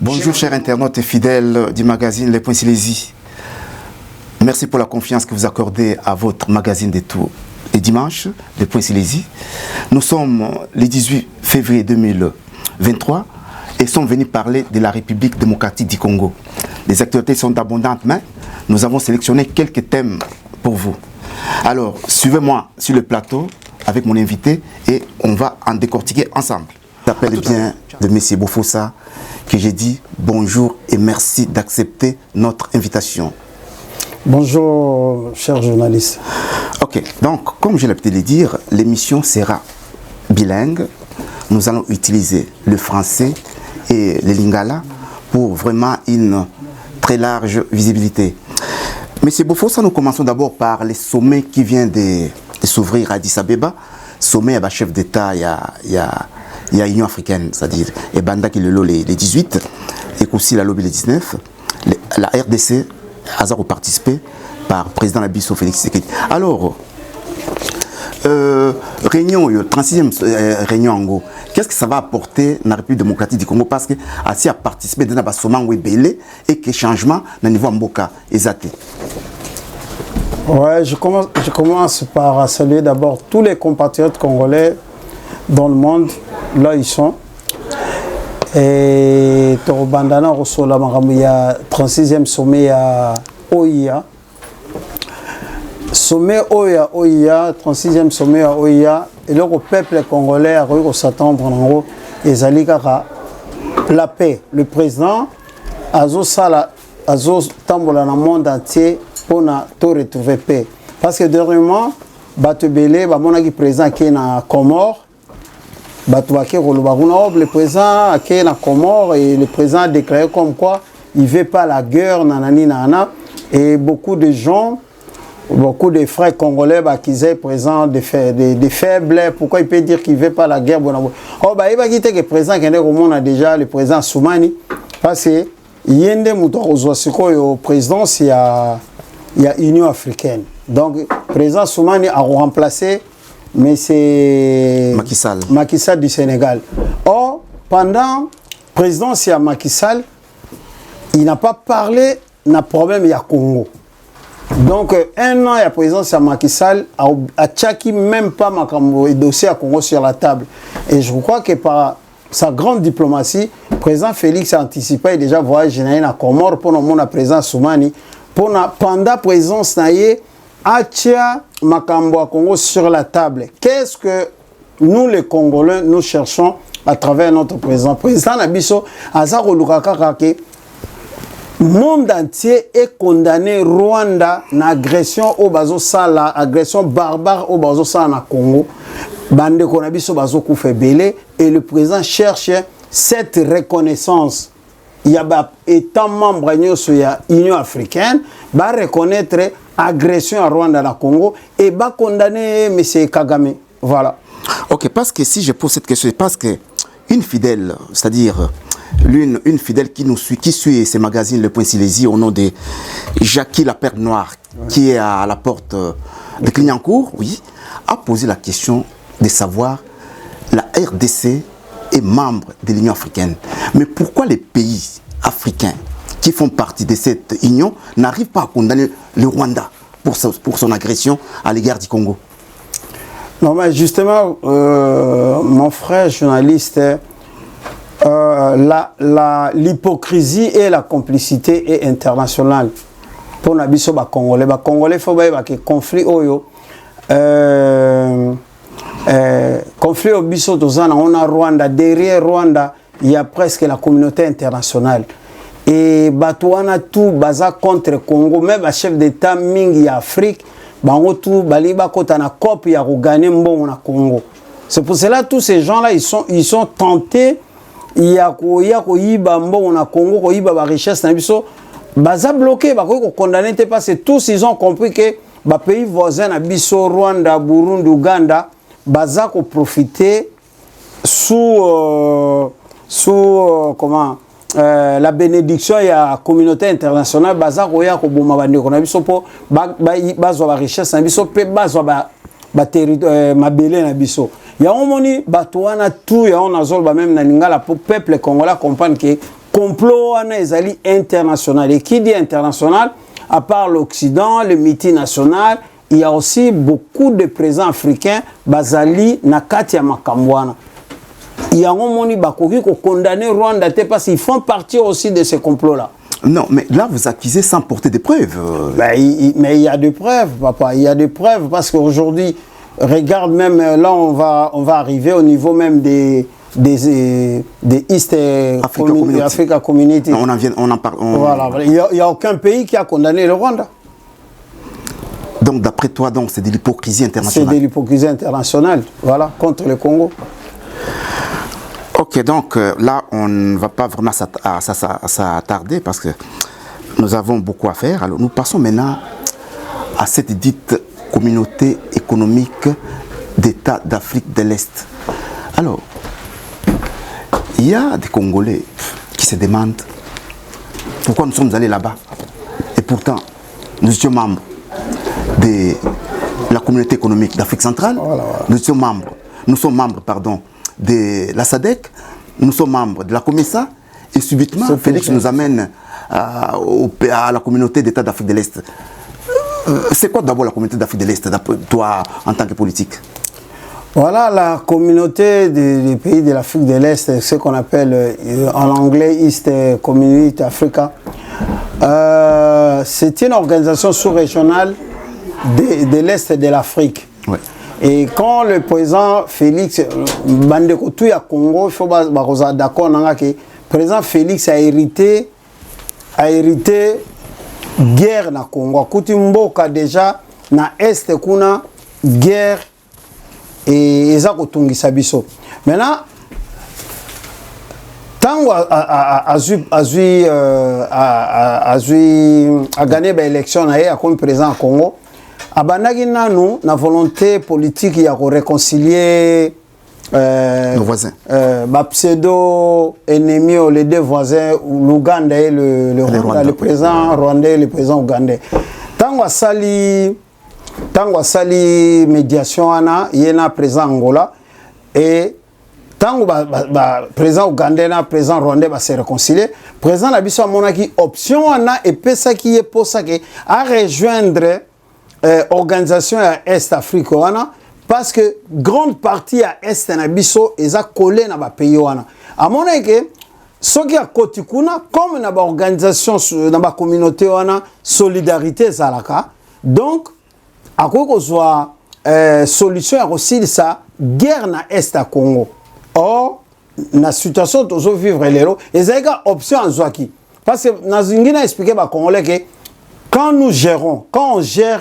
Bonjour chers internautes et fidèles du magazine Les Points Silésie. Merci pour la confiance que vous accordez à votre magazine de tous les dimanches, Les Points Silésie. Nous sommes le 18 février 2023 et sommes venus parler de la République démocratique du Congo. Les actualités sont abondantes, mais nous avons sélectionné quelques thèmes pour vous. Alors, suivez-moi sur le plateau avec mon invité et on va en décortiquer ensemble. Je m'appelle bien de M. Bofossa, que j'ai dit bonjour et merci d'accepter notre invitation. Bonjour, chers journalistes. Ok, donc comme je l'ai l'habitude de dire, l'émission sera bilingue. Nous allons utiliser le français et le lingala pour vraiment une très large visibilité. Monsieur Bofossa, nous commençons d'abord par les sommets qui viennent de s'ouvrir à Addis Abeba. Sommet à la chef d'État, il y a l'Union africaine, c'est-à-dire et Banda qui le les 18, et aussi la lobby les 19. La RDC a participé par le président Labisso Félix Tshisekedi. Alors, réunion, 36e réunion en Congo, qu'est-ce que ça va apporter dans la République démocratique du Congo? Parce que Assi a participé dans le sommet Webele et que changement dans le niveau Mboka Ezate. Ouais, je commence par saluer d'abord tous les compatriotes congolais dans le monde, là ils sont. Et Torobandana Rosola Maramou, il y a 36e sommet à OIA. Sommet OIA, 36e sommet à OIA. Et le peuple congolais a réussi à s'attendre en gros. Et Zalikara, la paix. Le président Azo Tambola dans le monde entier pour retrouver paix. Parce que dernièrement, Batebele, le président qui est dans Comores, le président qui est dans Comores et le président a déclaré comme quoi il ne veut pas la guerre, et beaucoup de gens, beaucoup de frères congolais qui sont présents des faibles, pourquoi il peut dire qu'il ne veut pas la guerre? Oh, il va quitter le président qui est au monde déjà, le président Soumani, parce que il y a au président, il y a Union africaine. Donc, le président Soumani a remplacé, mais c'est Macky Sall du Sénégal. Or, pendant la présidence de Macky Sall, il n'a pas parlé d'un problème il Congo. Donc, un an, il y a la présidence de Macky Sall, a tchaki même pas le dossier à Congo sur la table. Et je crois que par sa grande diplomatie, le président Félix a anticipé déjà voyage général à Comores pour le président Soumani. Pendant la présidence, Atia Makambo à Congo sur la table. Qu'est-ce que nous, les Congolais, nous cherchons à travers notre président? Président Nabiso, Azaro Lukakakake, le monde entier est condamné Rwanda une agression au bazo sala, agression barbare au bazo sala na Congo. Bande Konabiso bazo koufebele et le président cherche cette reconnaissance. Il y a étant membre de l'Union africaine, va reconnaître agression à Rwanda à Congo et va condamner M. Kagame. Voilà. Ok, parce que si je pose cette question, parce que une fidèle, c'est-à-dire une fidèle qui nous suit, qui suit ces magazines Le Point Silésie au nom de Jackie la Perle Noire, qui est à la porte de Clignancourt, oui, a posé la question de savoir la RDC est membre de l'Union africaine. Mais pourquoi les pays africains qui font partie de cette union n'arrivent pas à condamner le Rwanda pour son agression à l'égard du Congo? Non, mais justement, mon frère journaliste, l'hypocrisie et la complicité est internationale. Pour les Congolais, les Congolais, il faut que conflit oyo. Conflit au biso tozana, on a Rwanda, derrière Rwanda il y a presque la communauté internationale et batouana tout baza contre Congo, même le chef d'état mingi ya Afrique bango tout baliba kota na COP ya gagner mbongo na Congo. C'est pour cela tous ces gens là ils sont tentés ya ko yiba mbongo na Congo, ko yiba ba richesse na biso baza bloqué ba ko condamner parce que tous ils ont compris que ba pays voisins na biso Rwanda, Burundi, Uganda baza ko profiter sous la bénédiction de la communauté internationale baza ko ya ko boma bandeko na biso po bazwa ba richesse na biso pe bazwa ba territoire mabele na biso ya omoni bato wana tout ya on azol ba même na lingala pour peuple congolais comprendre que complot ezali international. Et qui dit international, à part l'Occident, le multinational, il y a aussi beaucoup de présidents africains bazali na kati ya makambwana. Il y a un moment qui condamné Rwanda parce qu'ils font partie aussi de ce complot-là. Non, mais là, vous accusez sans porter des preuves. Mais il y a des preuves, papa. Il y a des preuves parce qu'aujourd'hui, regarde même, là, on va arriver au niveau même des East Africa Community. Non, on en parle. Voilà, il n'y a aucun pays qui a condamné le Rwanda. Donc, d'après toi, c'est de l'hypocrisie internationale. C'est de l'hypocrisie internationale, voilà, contre le Congo. Ok, donc là, on ne va pas vraiment s'attarder parce que nous avons beaucoup à faire. Alors, nous passons maintenant à cette dite communauté économique d'États d'Afrique de l'Est. Alors, il y a des Congolais qui se demandent pourquoi nous sommes allés là-bas. Et pourtant, nous étions membres de la communauté économique d'Afrique centrale. Voilà. Nous sommes membres, de la SADC, nous sommes membres de la COMESA, et subitement, Félix nous amène à la communauté d'États d'Afrique de l'Est. C'est quoi d'abord la communauté d'Afrique de l'Est, toi, en tant que politique? Voilà, la communauté des pays de l'Afrique de l'Est, c'est ce qu'on appelle en anglais East Community Africa. C'est une organisation sous-régionale de l'Est de l'Afrique. Ouais. Et quand le président Félix, Bandeko Touya Congo, il faut d'accord que le président Félix a hérité guerre na Congo. Kutimboka déjà na Est kuna guerre et eza kotungisa biso. Maintenant, tango a gagné l'élection comme président Congo. Abanagi nanu na volonté politique ya réconcilier nos voisins. Pseudo ennemis les deux voisins, l'Ouganda et le président rwandais et le président ougandais. Tango sali médiation ana yena président Angola et tango président ougandais na président rwandais va se réconcilier. Président na biso monaki option ana et pesa qui est pour ça que à rejoindre organisation à Est Afrique parce que grande partie à Est na biso eza collé na ba pays wana amona que soki a kotikuna comme na ba organisation na ba communauté wana solidarité zalaka donc akoko soit solution ya aussi ça guerre na Est à Congo. Or na situation tozo vivre lelo ezaka option azwaki parce que na zingina expliquer ba congolais que quand on gère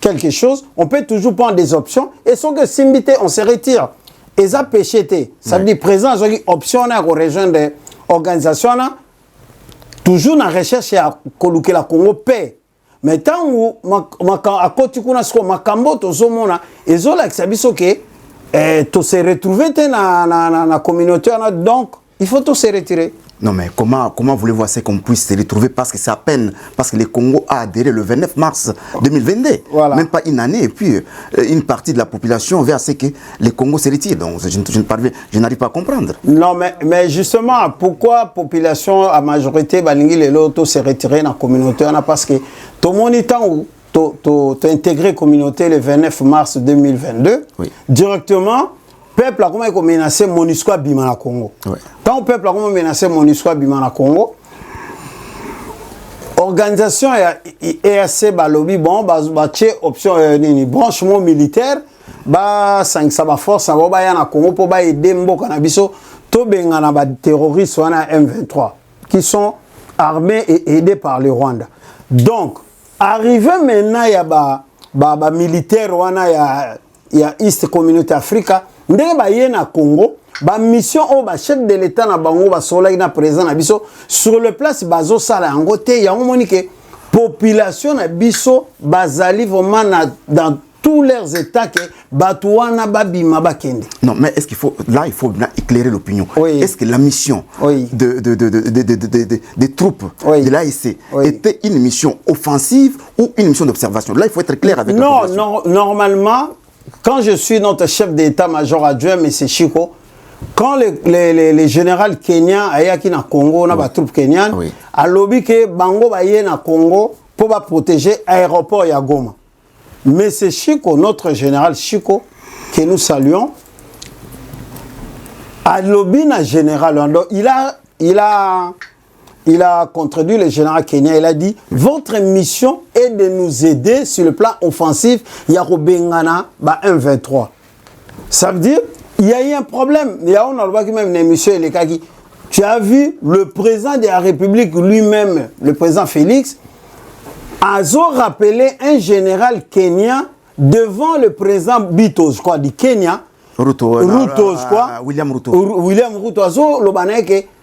quelque chose, on peut toujours prendre des options et sans que simbité, on se retire. Et ça péché, ça veut dire présent, une option à rejoindre des organisations, toujours dans la recherche à coloquer la Congo paix. Mais tant où à côté kuna sko makambo to zomona ezola kisabiso ke to se retrouver dans la communauté donc il faut tout se retirer. Non mais comment voulez-vous qu'on puisse se retrouver parce que c'est à peine parce que le Congo a adhéré le 29 mars 2022. Voilà. Même pas une année et puis une partie de la population veut à ce que le Congo se retire. Donc je n'arrive pas à comprendre. Non mais justement pourquoi la population à majorité balingi les loto se retirer dans la communauté parce que tout le monde est intégré la communauté le 29 mars 2022 oui. Directement. Peuple a comment menacé MONUSCO bima na Congo. Ouais. Quand le peuple a comment menacé MONUSCO bima na Congo, organisation EAC balobi bon option branchement militaire ba 500 ba force ba ya na Congo pour ba aider mboka na biso to benga na ba terroristes wana M23 qui sont armés et aidés par le Rwanda. Donc arrivé maintenant ya ba militaire wana ya East Community Africa ndenge ba yena Congo ba mission au ba chef de l'état na bango ba sola ina présent na biso sur le place bazo sala yango te yango monique population na biso bazali vraiment dans tous leurs états que batouana babima bakende. Non mais est-ce qu'il faut là il faut éclairer l'opinion. Oui. Est-ce que la mission oui. des troupes oui. de l'AEC oui. était une mission offensive ou une mission d'observation? Là il faut être clair avec la population. Non, normalement quand je suis notre chef d'état-major adjoint, M. Chico, quand les généraux kenyans ayaki na Congo na ba troupes kenyanes a lobby que bango baye na Congo pour ba protéger aéroport ya Goma. Mais c'est Chico, notre général Chico, que nous saluons, a lobby na général. Donc, il a contredit le général kenyan. Il a dit votre mission est de nous aider sur le plan offensif. Yarobengana ba 1-23. Ça veut dire il y a eu un problème. Il y a même une émission qui tu as vu le président de la République lui-même, le président Félix, a rappelé un général kenyan devant le président Bito, je crois, du Kenya. Ruto, je crois. William Ruto. William Ruto.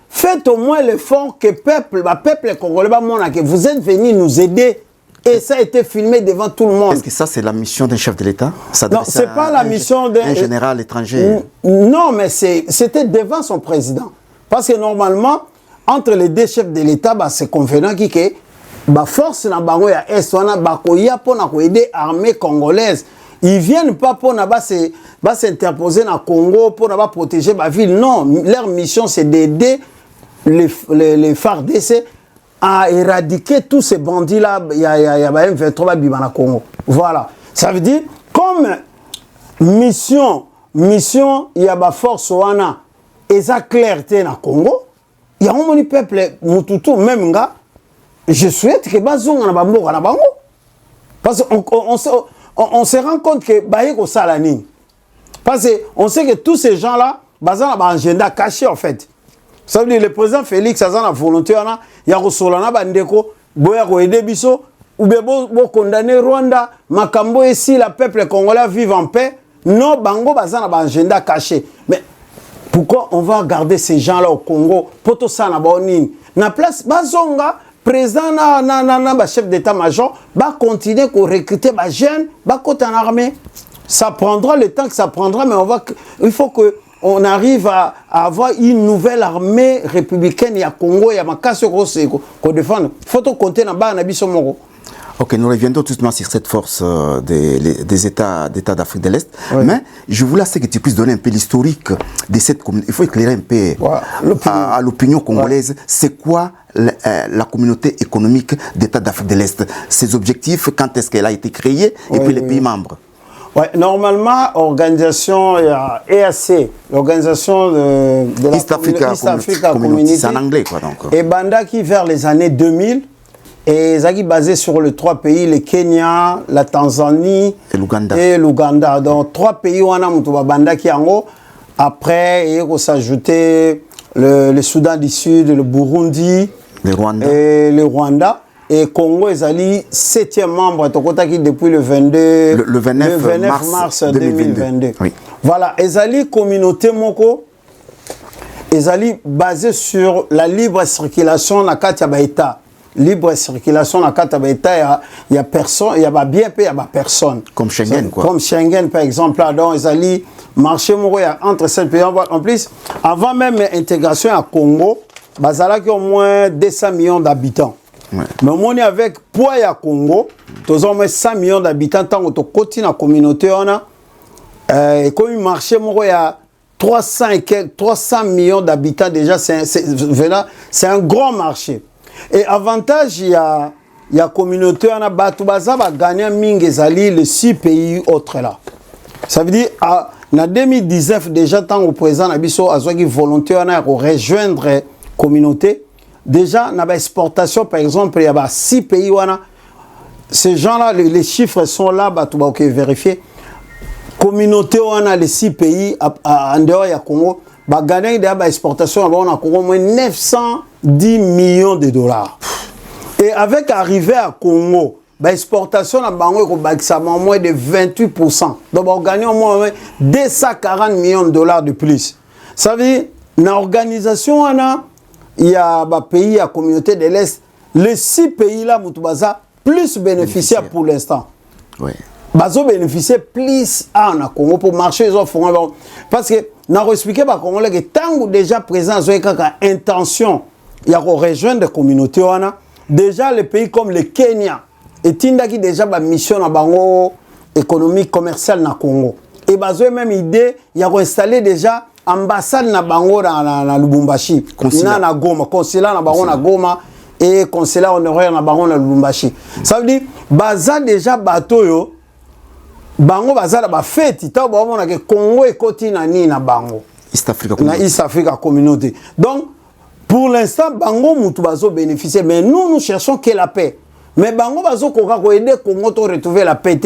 Faites au moins l'effort que peuple congolais, que vous êtes venus nous aider. Et ça a été filmé devant tout le monde. Est-ce que ça, c'est la mission d'un chef de l'État? Non, ce n'est pas la mission d'un général étranger. Non, mais c'était devant son président. Parce que normalement, entre les deux chefs de l'État, c'est convenant que la force na bango ya Est, pour aider l'armée congolaise. Ils viennent pas pour s'interposer dans le Congo, pour protéger la ville. Non, leur mission, c'est d'aider les FARDC à éradiquer tous ces bandits-là. Il y a M23 dans le Congo. Voilà. Ça veut dire, comme mission, il y a la force wana, et ça clarté dans le Congo, il y a un peuple, Mututu, même gars, je souhaite que bazonga na bamboka na bango. Parce qu'on se rend compte que Bayeko Salanine. Parce qu'on sait que tous ces gens-là, bazan a un agenda caché en fait. Ça veut dire le président Félix a la volonté, il y a Rosolana Bandeko, Boyako Edebiso, ou bien condamner Rwanda, Makambo ici, le peuple congolais vive en paix. Non, Bango bazan a un agenda caché. Mais pourquoi on va garder ces gens-là au Congo? Poto sana baonine. Na place bazonga, président na chef d'état-major va continuer à recruter les jeunes, va côté en armée. Ça prendra le temps que ça prendra, mais il faut qu'on arrive à avoir une nouvelle armée républicaine. Il y a Congo, il y a Makassio qu'on défend. Il faut compter dans le Nabisomoro. Ok, nous reviendrons tout de suite sur cette force des États d'Afrique de l'Est. Oui. Mais je voulais que tu puisses donner un peu l'historique de cette communauté. Il faut éclairer un peu à l'opinion congolaise. C'est quoi la communauté économique d'États d'Afrique de l'Est? Ses objectifs, quand est-ce qu'elle a été créée, et puis les pays membres? Ouais, normalement, organisation EAC, l'organisation de la East Africa Community, c'est en anglais quoi donc. Et Bandaki vers les années 2000. Et Zaki basé sur les trois pays, le Kenya, la Tanzanie et l'Ouganda. Donc, trois pays où on a Moutouba Bandaki Ango. Après, il faut s'ajouter le Soudan du Sud, le Burundi et le Rwanda. Et Congo est allé 7e membre depuis le 29 mars 2022. Oui. Voilà, Ezali communauté Moko, Ezali basé sur la libre circulation na Katiabaïta. Libre circulation dans le État, il y a personne, il y a bien peu, il y a personne. Comme Schengen, quoi. Comme Schengen, par exemple, là, donc, ils allaient marcher entre ces pays. En plus, avant même l'intégration à Congo, il y a au moins 200 millions d'habitants. Ouais. Mais on est avec poids à Congo, nous avons 100 millions d'habitants, tant que côté dans la communauté, on a, et comme il marché, il y a 300 millions d'habitants déjà, c'est un grand marché. Et avantage, il y a communauté, on a Batoubaza, va gagner Mingezali, les 6 pays autres là. Ça veut dire, en 2019, déjà, tant au présent, Abisso a une volonté de rejoindre la communauté. Déjà, dans l'exportation, par exemple, il y a 6 pays. Ces gens-là, les chiffres sont là, Batouba, ok, vérifier. Communauté, on a les 6 pays, en dehors, il y a Congo. Bah, gagner des exportations, on a au moins 910 millions de dollars. Et avec arrivée à Congo, l'exportation à Bango est moins de 28%. Donc, on gagne au moins 240 millions de dollars de plus. Ça veut dire, dans l'organisation, il y a des pays, la communauté de l'Est, les 6 pays-là, plus bénéficiaires pour l'instant. Oui. Ils bénéficier plus en Congo pour marcher, ils ont parce que nous avons expliqué que tant que déjà présent, ils ont une intention de rejoindre la communauté. Déjà, les pays comme le Kenya, et Tindaki déjà une mission économique, commerciale dans le Congo. Et ils ont même idée, ils ont installé déjà ambassade na bango na Lubumbashi, na Goma, consulat na bango na Goma et consulat honoraire na bango na Lubumbashi. Ça veut dire baza déjà bateau yo bango baza na ba fête ta ba mona ke Congo ekoti na ni na bango East Africa Community. Na East Africa Community. Donc pour l'instant bango mutu bazo bénéficier, mais nous cherchons que la paix. Mais bango bazo koka ko aider Congo to retrouver la paix.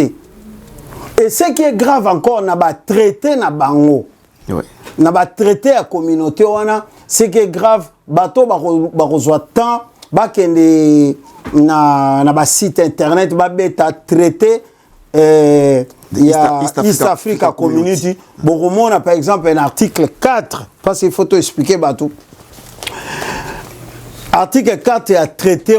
Et ce qui est grave encore, on a traité na bango. Ouais. On a traité la communauté. Ce qui est grave, bateau bazwa temps, bakende na site internet, beta traité East Africa Community. On a par exemple un article 4, parce qu'il faut expliquer bateau. Article 4 a traité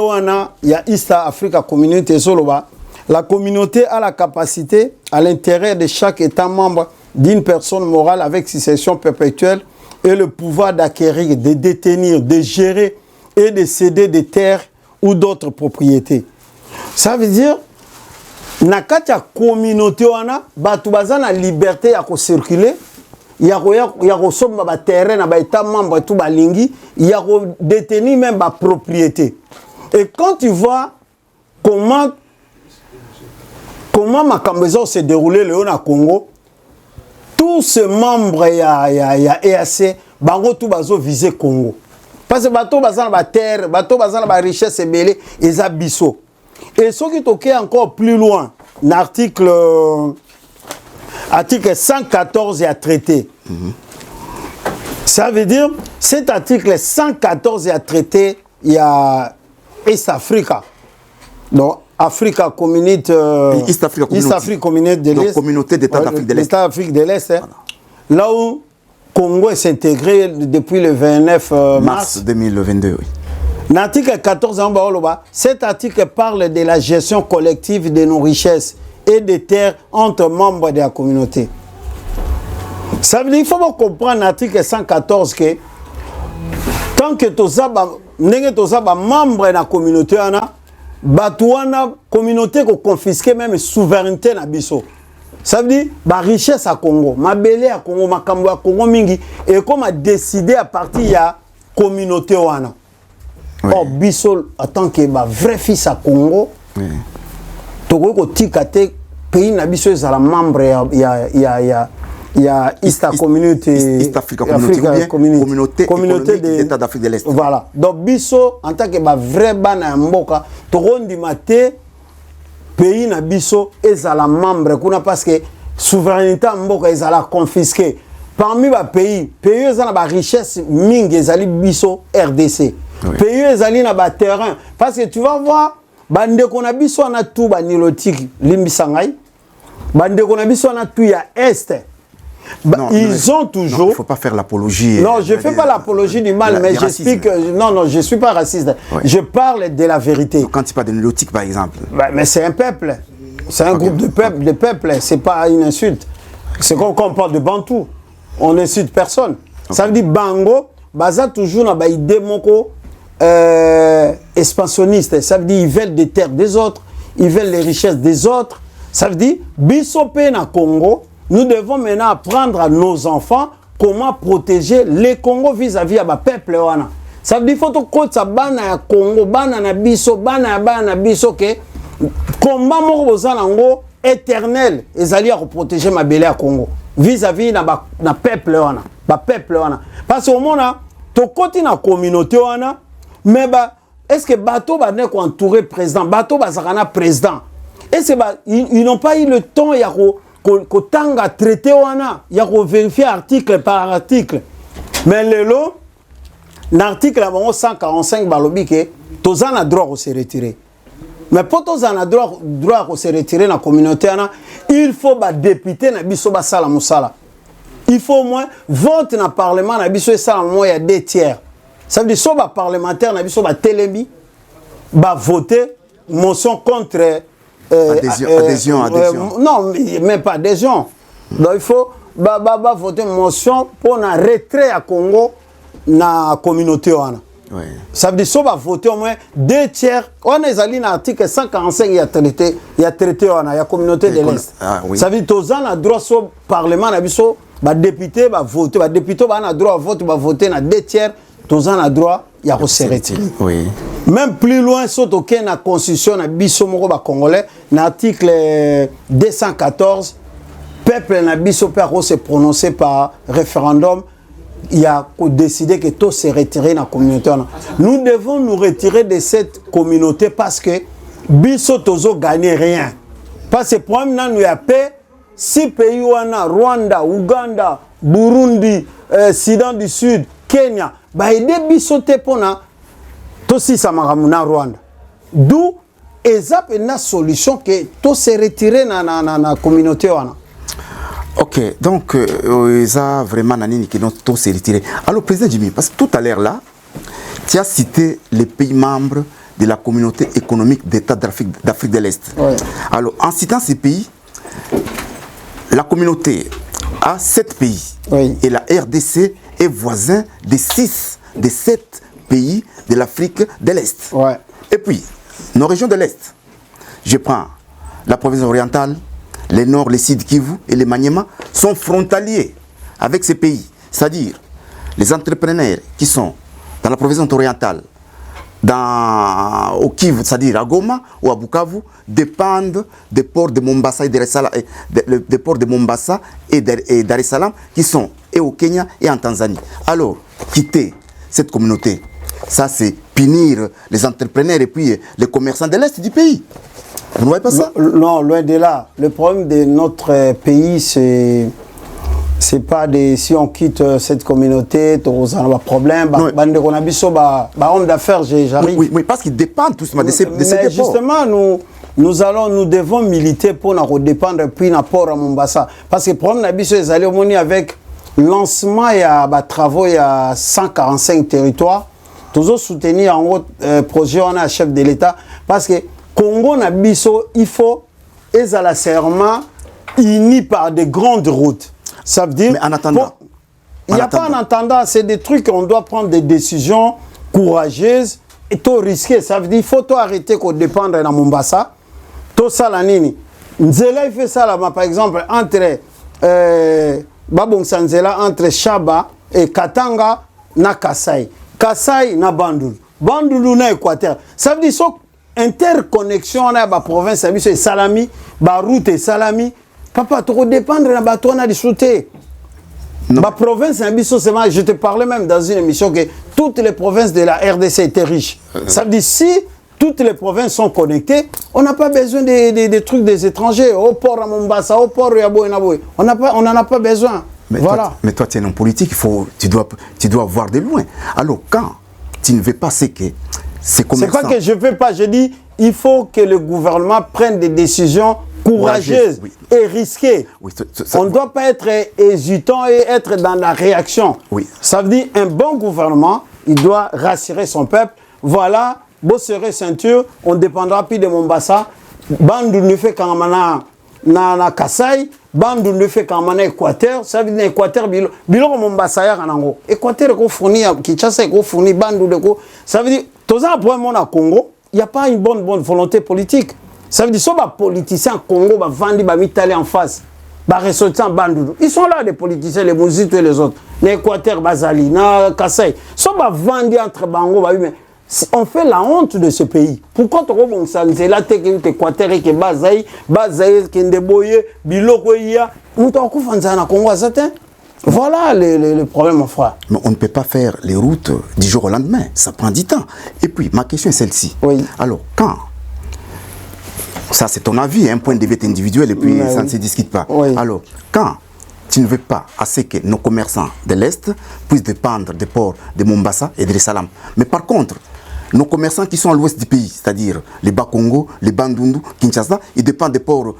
il y a East Africa Community soloba. La communauté a la capacité, à l'intérieur de chaque État membre, d'une personne morale avec succession perpétuelle et le pouvoir d'acquérir, de détenir, de gérer et de céder des terres ou d'autres propriétés. Ça veut dire, dans la communauté, batu baza na liberté à circuler, il y a des terrains, des États membres, tout balingi, il y a détenir même la propriété. Et quand tu vois comment ma cambaison s'est déroulée le au Congo, tous ces membres y a EAC, bango tout bazo visé Congo. Parce que bateau bazan ba terre, bateau bazan ba richesse et belé, ils abisso. Et ce qui toquait encore plus loin, l'article 114 est traité. Ça veut dire, cet article 114 est traité, il y a East Africa. Donc, Africa Community, East Africa Community de l'Est. Communauté d'État d'Afrique de l'Est. L'État d'Afrique de l'Est. Voilà. Là où Congo s'est intégré depuis le 29 mars 2022. Oui. L'article 14, cet article parle de la gestion collective de nos richesses et des terres entre membres de la communauté. Ça veut dire qu'il faut comprendre l'article 114 que tant que tu es membre de la communauté, la communauté qui confisque même souveraineté na biso. Ça veut dire la richesse à Congo, ma belé à Congo, ma kambo à Congo mingi et comme a décidé à partir de la communauté wana. Or biso en tant que vrai fils à Congo, Togo ko tikate pays na biso ezala membre il y a East Africa Communauté d'État d'Afrique de l'Est. Voilà. Donc biso en tant que vrai bana mboka tokondi mate pays na biso ezala membre kuna parce que souveraineté mboka ezala confisquée. Parmi les pays ezala ba richesse mingi ezali biso RDC. Oui. Pays ezali na ba terrain parce que tu vas voir bande kona biso na tout ba nilotique limbisangai. Bande kona biso na tout ya est. Non, ils ont toujours. Il ne faut pas faire l'apologie. Non, je ne fais pas l'apologie du mal, mais j'explique. Non, je ne suis pas raciste. Ouais. Je parle de la vérité. Donc, quand tu parles de nilotique, par exemple. Mais c'est un peuple. C'est un groupe de peuples. Ce n'est pas une insulte. C'est comme quand on parle de Bantou. On n'insulte personne. Ça veut dire Bango, baza toujours dans une idée expansionniste. Ça veut dire ils veulent des terres des autres, ils veulent les richesses des autres. Ça veut dire Bissopé na Congo. Nous devons maintenant apprendre à nos enfants comment protéger les Congo vis-à-vis de peuple. Ça veut dire qu'il faut que ça bana Congo, bana na biso, bana biso que combat mo éternel ezali à protéger ma belé à Congo vis-à-vis na peuple peuple parce que au moment to côté na communauté mais est-ce que bateau va ne entourer président bateau bazakana président est-ce que ils n'ont pas eu le temps Kotanga traité wana ya ko vérifier article par article mais lelo l'article 145 balobi ke tozana droit de se retirer mais pour tozana droit de se retirer na communauté ana il faut ba député na biso ba sala musala il faut au moins vote na parlement na biso sala moins ya 2 tiers ça veut dire so ba parlementaire na biso ba telembi ba voter motion contre adhésion. Non, mais pas adhésion. Donc il faut voter une motion pour un retrait à Congo dans la communauté. Oui. Ça veut dire qu'on va voter au moins 2 tiers. On est allé dans l'article 145, il y a traité la communauté de l'Est. Oui. Ça veut dire que nous avons droit au Parlement, ba député ba voter, ba député ba na droit vote ba voter na 2/3, tous en a droit ya ko se retirer. Oui. Même plus loin surtout que na constitution na biso moko ba congolais na article 214 peuple na biso peut se prononcer par référendum. Il y a décidé que tout se retirer dans la communauté. Nous devons nous retirer de cette communauté parce que biso tozo gagner rien. Parce que pour nous il y a paix. 6 pays Rwanda, Ouganda, Burundi, Soudan du Sud, Kenya, bah aider biso te pona to si samaramuna Rwanda. D'où ezap une solution que tout se retirer dans la communauté wana. Ok, donc, ça vraiment Nanini qui n'ont tous se retiré. Alors, président Jimmy, parce que tout à l'heure là, tu as cité les pays membres de la communauté économique d'État d'Afrique de l'Est. Ouais. Alors, en citant ces pays, la communauté a 7 pays. Oui. Et la RDC est voisin de 6 des 7 pays de l'Afrique de l'Est. Ouais. Et puis, nos régions de l'Est, je prends la province orientale, les Nord, les Sud Kivu et les Maniema sont frontaliers avec ces pays. C'est-à-dire, les entrepreneurs qui sont dans la province orientale, au Kivu, c'est-à-dire à Goma ou à Bukavu, dépendent des ports de Mombasa et des ports de Mombasa et Dar es Salaam qui sont et au Kenya et en Tanzanie. Alors, quitter cette communauté, ça c'est punir les entrepreneurs et puis les commerçants de l'Est du pays. Vous ne voyez pas ça? Non, loin de là. Le problème de notre pays, c'est pas des si on quitte cette communauté, on a un problème. Homme d'affaires, j'arrive. Oui, parce qu'ils dépendent tous de ces mais justement, nous devons militer pour nous dépendre puis port à Mombasa. Parce que le problème c'est aller au avec lancement il y a travaux il y a 145 territoires. Toujours soutenir en haut projet on a chef de l'État parce que Congo Nabiso, il faut la serment unis par des grandes routes. Ça veut dire. Mais en attendant. Il n'y a pas en attendant, c'est des trucs qu'on doit prendre des décisions courageuses et tout risquer. Ça veut dire qu'il faut tout arrêter qu'on dépendre de Mombasa. Tout ça, la nini. Nzela, il fait ça là-bas, par exemple, entre Babong Sanzela, entre Chaba et Katanga, na Kasai. Kasai, na Bandul. Bandul, na Équateur. Ça veut dire que interconnexion na ba province et Salami, ba route et Salami, papa trop dépendre na ba toi na discuter. Ma province je te parlais même dans une émission que toutes les provinces de la RDC étaient riches. Ça veut dire si toutes les provinces sont connectées, on n'a pas besoin des trucs des étrangers au port à Mombasa, au port à Boenaboe. On n'en a pas besoin. Mais voilà. Toi tu es un homme politique, tu dois voir de loin. Alors quand tu ne veux pas c'est que c'est pas que je ne veux pas, je dis il faut que le gouvernement prenne des décisions courageuse oui. Et risquée. Oui, on ne doit pas être hésitant et être dans la réaction. Oui. Ça veut dire un bon gouvernement, il doit rassurer son peuple. Voilà, beau serrer ceinture, on ne dépendra plus de Mombasa. Bandou ne fait qu'en na Kasai, Bandou ne fait qu'en mana Équateur. Ça veut dire Équateur, bilo Mombasa ya kanango. Équateur ko fourni, Kinshasa ko fourni, Bandou de ko. Ça veut dire, tous un problème à Congo, il n'y a pas une bonne volonté politique. Ça veut dire que les politiciens Congo va vendre l'Italie en face. Ils sont là, les politiciens, les Mouzitou et les autres. L'Équateur, Bazali, Kassai. Ils sont vendus entre Bango. On fait la honte de ce pays. Pourquoi tu as dit que l'Équateur est Bazaï, Bazaï, Kendeboye, Bilokoya, Congo. Voilà le problème, mon frère. Mais on ne peut pas faire les routes du jour au lendemain. Ça prend du temps. Et puis, ma question est celle-ci. Oui. Alors, quand ça, c'est ton avis, un point de vue individuel et puis ça ne se discute pas. Oui. Alors, quand tu ne veux pas assez que nos commerçants de l'Est puissent dépendre des ports de Mombasa et de Dar es Salaam, mais par contre, nos commerçants qui sont à l'ouest du pays, c'est-à-dire les Bas-Congo, les Bandundu, Kinshasa, ils dépendent des ports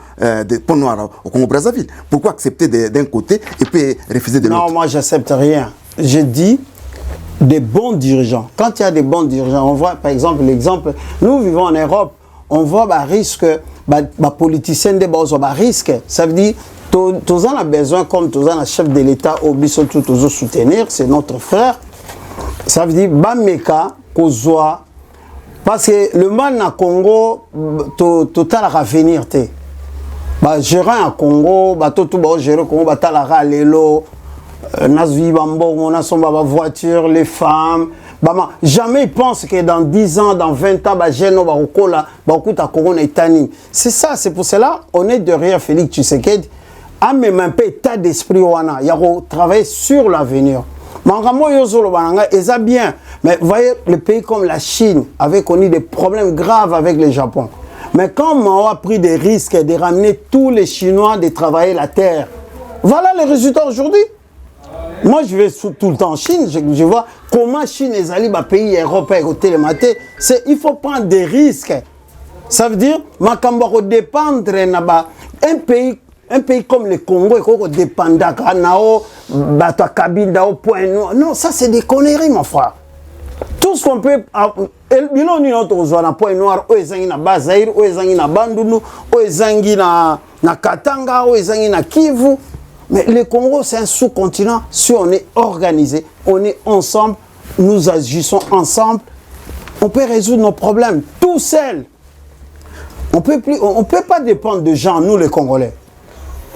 noirs au Congo-Brazzaville. Pourquoi accepter d'un côté et puis refuser de l'autre? Non, moi, j'accepte rien. Je dis des bons dirigeants. Quand il y a des bons dirigeants, on voit par exemple l'exemple, nous vivons en Europe, on voit un risque, les politiciens de base, un risque. Ça veut dire, tous en a besoin, comme tous en a chef de l'État, obligé de soutenir, c'est notre frère. Ça veut dire, Bameka, Kozwa, parce que le mal na Congo, total à venir. Bah, gérant à Congo, bah, tout le gérer au Congo, bah, talara lelo, nazui bambon, on a son voiture, les femmes. Bah, jamais ils pensent que dans 10 ans, dans 20 ans, bah, Geno, bah, Okola, bah, Okuta Corona et Tani. C'est ça, c'est pour cela, on est derrière Félix Tshisekedi. Ah, mais même pas état d'esprit, il y a travailler sur l'avenir. Mangamo Yozolo Bananga, et ça bien. Mais vous voyez, les pays comme la Chine avaient connu des problèmes graves avec le Japon. Mais quand Mao a pris des risques de ramener tous les Chinois de travailler la terre, voilà les résultats aujourd'hui. Moi, je vais tout le temps en Chine, je vois comment Chine et Zali, pays européen, au télématé, il faut prendre des risques. Ça veut dire, Makambaro dépendre, un pays comme le Congo, il faut dépendre de Kabinda, au point noir. Non, ça c'est des conneries, mon frère. Tout ce qu'on peut. Il y a un point noir, il y a un Bazaïr, il y a un Bandounou, il y a un Katanga, il y a un Kivu. Mais le Congo, c'est un sous-continent. Si on est organisé, on est ensemble, nous agissons ensemble, on peut résoudre nos problèmes tout seul. On ne peut pas dépendre de gens, nous les Congolais.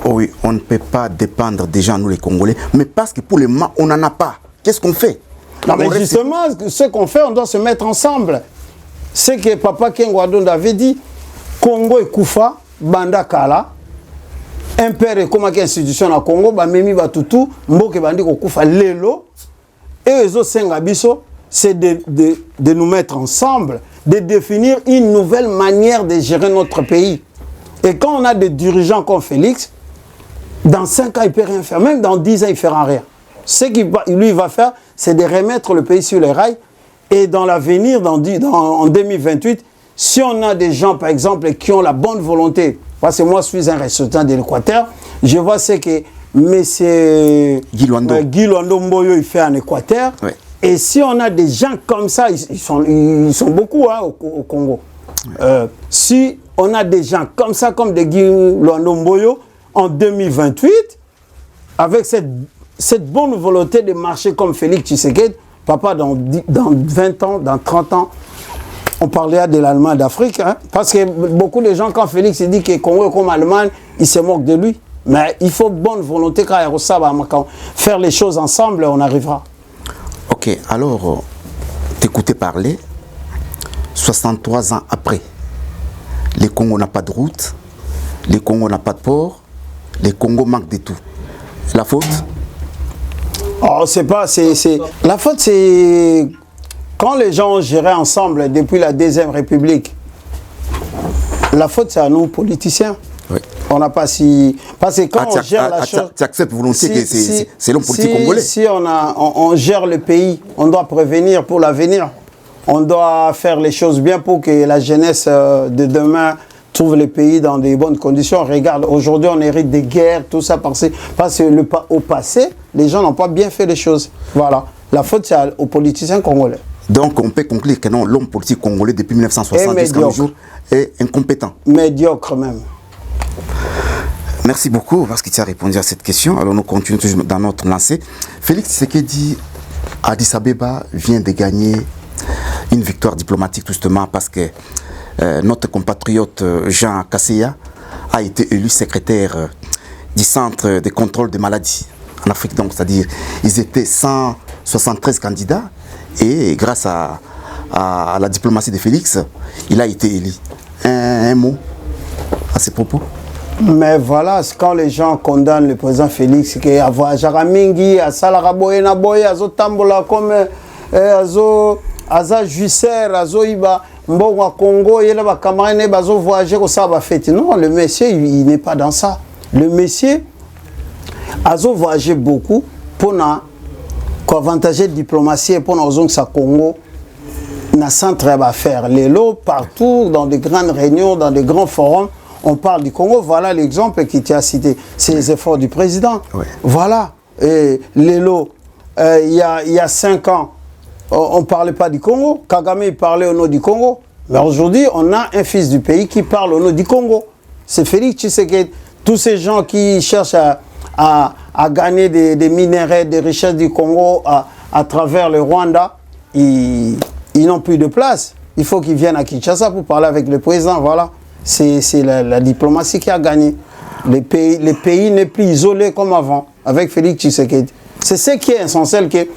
Oh oui, on ne peut pas dépendre des gens, nous les Congolais, mais parce que pour le moment, on n'en a pas. Qu'est-ce qu'on fait? Non, mais justement, ce qu'on fait, on doit se mettre ensemble. C'est que Papa Kengwadonda avait dit, Congo et Koufa, Banda Kala, un père et comme institution à Congo, Memi Batutu, Mboke Bandi Koufa, Lelo, et les autres Sengabiso, c'est de nous mettre ensemble, de définir une nouvelle manière de gérer notre pays. Et quand on a des dirigeants comme Félix, dans 5 ans, il ne peut rien faire. Même dans 10 ans, il ne fera rien. Ce qu'il lui va faire, c'est de remettre le pays sur les rails. Et dans l'avenir, en 2028, si on a des gens, par exemple, qui ont la bonne volonté, parce que moi, je suis un ressortissant de l'Équateur, je vois ce que M. Guy Luando Mboyo il fait en Équateur. Oui. Et si on a des gens comme ça, ils sont beaucoup hein, au Congo. Oui. Si on a des gens comme ça, comme des Guy Luando Mboyo, en 2028, avec cette bonne volonté de marcher comme Félix Tshisekedi, papa, dans 20 ans, dans 30 ans, on parlera de l'Allemagne d'Afrique. Hein, parce que beaucoup de gens, quand Félix dit que Congo est comme Allemagne, ils se moquent de lui. Mais il faut bonne volonté quand faire les choses ensemble, on arrivera. Ok, alors, t'écouter parler, 63 ans après, le Congo n'a pas de route, le Congo n'a pas de port, le Congo manque de tout. La faute? Oh, la faute, c'est quand les gens ont géré ensemble depuis la Deuxième République. La faute, c'est à nous, politiciens. Oui. On n'a pas si... Parce que quand on gère la chose... Tu acceptes volontiers que c'est l'homme politique congolais? Si on gère le pays, on doit prévenir pour l'avenir. On doit faire les choses bien pour que la jeunesse de demain trouve le pays dans de bonnes conditions. Regarde, aujourd'hui, on hérite des guerres, tout ça, parce que au passé, les gens n'ont pas bien fait les choses. Voilà. La faute, c'est aux politiciens congolais. Donc, on peut conclure que non, l'homme politique congolais, depuis 1960 jusqu'à nos jours, est incompétent. Médiocre même. Merci beaucoup parce que tu as répondu à cette question. Alors, nous continuons toujours dans notre lancée. Félix Tshisekedi, Addis Abeba vient de gagner une victoire diplomatique, justement, parce que notre compatriote Jean Kasseya a été élu secrétaire du Centre de contrôle des maladies en Afrique. Donc, c'est-à-dire, ils étaient 173 candidats et grâce à la diplomatie de Félix, il a été élu. Un mot à ces propos? Mais voilà, quand les gens condamnent le président Félix, qu'il y a Jaramingi, à Salaraboye, Naboye, à Zotambola, comme Aza Juisser, à Zoïba, Mbongo Congo, il y a des camarades qui ont voyagé au Saba Fête. Non, le monsieur, il n'est pas dans ça. Le monsieur a voyagé beaucoup pour avantager la diplomatie et pour nous sa Congo. Dans centre d'affaires, les lots partout, dans de grandes réunions, dans de grands forums, on parle du Congo. Voilà l'exemple qui t'a cité. C'est les efforts du président. Oui. Voilà. Et les lots, il y a 5 ans, on ne parlait pas du Congo. Kagame, il parlait au nom du Congo. Mais aujourd'hui, on a un fils du pays qui parle au nom du Congo. C'est Félix Tshisekedi. Tous ces gens qui cherchent à gagner des minéraux, des richesses du Congo à travers le Rwanda, ils n'ont plus de place. Il faut qu'ils viennent à Kinshasa pour parler avec le président. Voilà. C'est la diplomatie qui a gagné. Les pays n'est plus isolé comme avant, avec Félix Tshisekedi. C'est ce qui est essentiel, que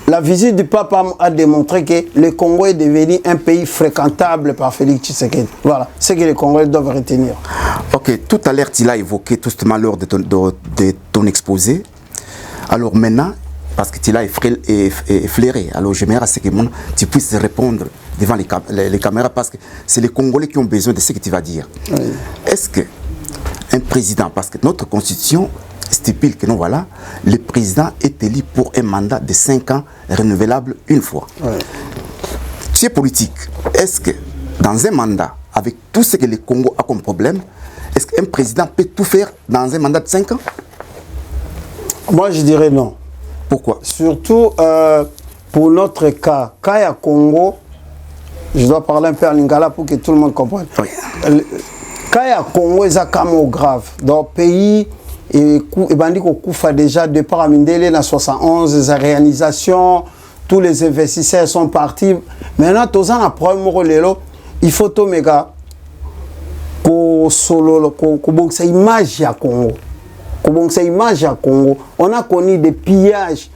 la visite du pape a démontré que le Congo est devenu un pays fréquentable par Félix Tshisekedi. Voilà, c'est ce que les Congolais doivent retenir. Ok, tout à l'heure, tu l'as évoqué tout justement lors de ton exposé. Alors maintenant, parce que tu l'as effleuré, alors j'aimerais que tu puisses répondre devant les caméras, parce que c'est les Congolais qui ont besoin de ce que tu vas dire. Oui. Est-ce qu'un président, parce que notre constitution stipule que non, voilà, le président est élu pour un mandat de 5 ans renouvelable une fois. Oui. Tu es politique. Est-ce que dans un mandat, avec tout ce que le Congo a comme problème, est-ce qu'un président peut tout faire dans un mandat de 5 ans? Moi, je dirais non. Pourquoi? Surtout pour notre cas. Kaya Congo, je dois parler un peu en lingala pour que tout le monde comprenne. Oui. Kaya Congo est un cas grave. Dans le pays, et bandi ko kufa déjà depuis Amindele en 71, les réalisations, tous les investisseurs sont partis. Maintenant, tous en problème, il faut tout méga ko solo ko bonsa image à Congo. Ko image à Congo. On a connu des pillages.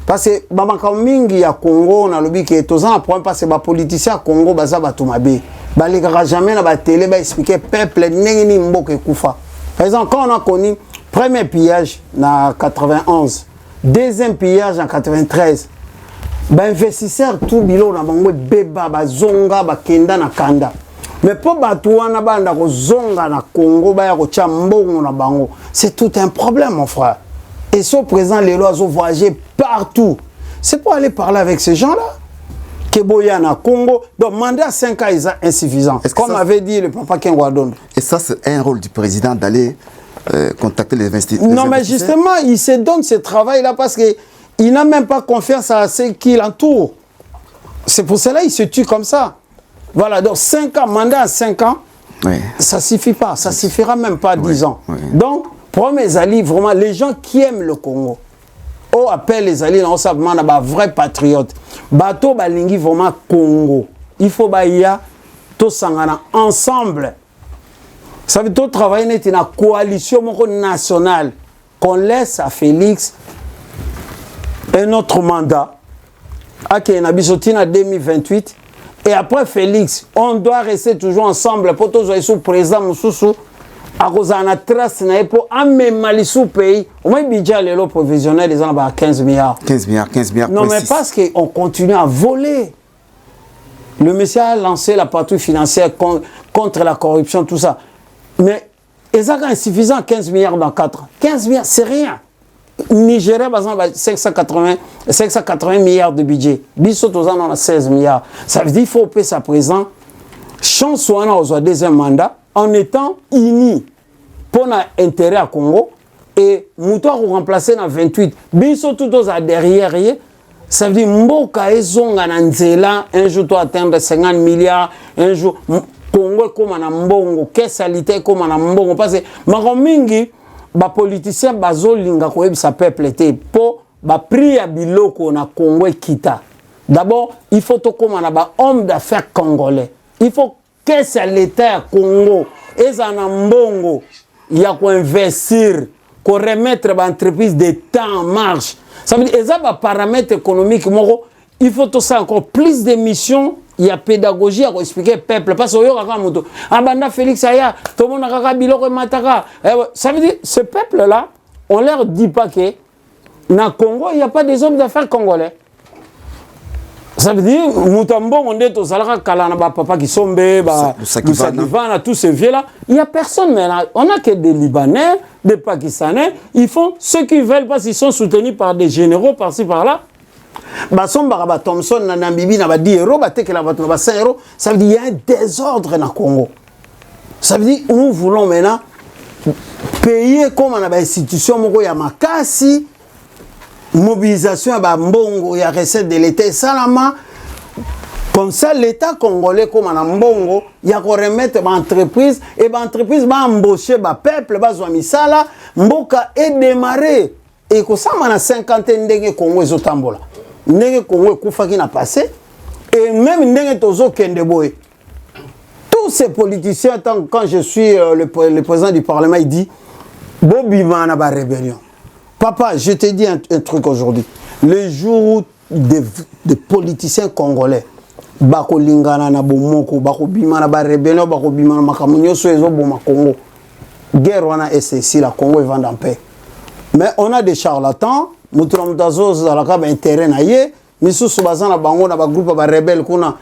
Parce que babaka mingi à Congo, on a lobby que tous en problème parce que les politiciens à Congo baza batumabe. Ba les jamais na ba télé ba expliquer peuple nengini mboke kufa. Par exemple, quand on a connu premier pillage en 91, deuxième pillage en 93, bah investisseurs tout bilo na bango beba ba zonga ba kenda na kanda. Mais pour batouana banda ko zonga na Congo ba ya ko chambongo na bango, c'est tout un problème mon frère. Et ce présent les lois ont voyagé partout. C'est pour aller parler avec ces gens-là. Keboya na Congo, donc mandat 5 ans est insuffisant. Comme avait dit le papa Kengwadon. Et ça c'est un rôle du président d'aller contacter les investisseurs. Non, mais justement, il se donne ce travail-là parce qu'il n'a même pas confiance à ceux qui l'entourent. C'est pour cela qu'il se tue comme ça. Voilà, donc 5 ans, mandat à 5 ans, oui. Ça ne suffit pas. Ça ne suffira même pas à 10 ans. Oui. Donc, pour mes alliés, vraiment, les gens qui aiment le Congo, on appelle les alliés, on s'appelle un vrai patriote. Bateau, balingi, vraiment Congo. Il faut baïa, tout sangana ensemble. Ça veut dire travailler dans une coalition nationale qu'on laisse à Félix un autre mandat à Kenabisotina 2028 et après Félix on doit rester toujours ensemble pour tous les président Moussoussou à cause de la trace pour amener sous pays au moins budget le provisionnel les gens 15 milliards. 15 milliards. Non mais parce qu'on continue à voler. Le monsieur a lancé la patrouille financière contre la corruption, tout ça. Mais c'est insuffisant 15 milliards dans 4 ans. 15 milliards, c'est rien. Nigeria, par exemple, 580 milliards de budget. Bissot, on a 16 milliards. Ça veut dire qu'il faut payer sa présence. Chance, on a deuxième mandat en étant unis pour l'intérêt à Congo. Et Moutoir remplacé dans 28. Bissot, tout aux derrière. Ça veut dire Mboka et Zonga Nanzela, un jour, tu atteindre 50 milliards, un jour. Congo comme na mbongo kesalité comme na mbongo parce que maromingi ba politicien bazolinga ko yebisa peuple te po ba prix ya biloko na Congo kita. D'abord, il faut to comme na ba homme d'affaires congolais. Il faut que ça l'état Congo et ça na mbongo il y a ko investir, ko remettre ba entreprise de temps en marche. Ça veut dire ça ba paramètres économiques moko, il faut tout ça encore plus de missions. Il y a pédagogie à expliquer au peuple. Parce que Abanda Félix Aya, tout le monde a biloko mataka. Ça veut dire, ce peuple-là, on ne leur dit pas que dans le Congo, il n'y a pas des hommes d'affaires congolais. Ça veut dire, Moutambo, on est au Salara Kalana, papa qui sombe, Sakivana, tous ces vieux-là. Il n'y a personne, mais là, on n'a que des Libanais, des Pakistanais. Ils font ce qu'ils veulent parce qu'ils sont soutenus par des généraux par-ci, par-là. Basomba Thompson na Nambibi na 10 euros, bateke la 5 euros, ça veut dire qu'il y a un désordre dans le Congo. Ça veut dire nous voulons maintenant payer comme on a institution moko ya makasi, mobilisation ya mbongo ya recette de l'État salama. Comme ça l'État congolais comme on a mbongo, il y a qu'on remettre ba entreprise et ba entreprise ba embaucher ba peuple ba zwa misala, mboka et démarrer et que ça mana 50 ndenge Congo ezotambola. Ndenge Congo Koufaki n'a passé et même Ndenge Tozo Kendeboy. Tous ces politiciens, quand je suis le président du Parlement, il dit Bobima na ba rébellion. Papa, je te dis un truc aujourd'hui. Le jour où des politiciens congolais bako lingana na bomoko bako bima na ba rébellion bako bima na makamunyo so ezo boma Congo. Guerre wana SSI la Congo est vend en paix. Mais on a des charlatans, muturamutazo zalaka ba intérêt na ye, misusu bazana bango na ba groupe ba rebelle kuna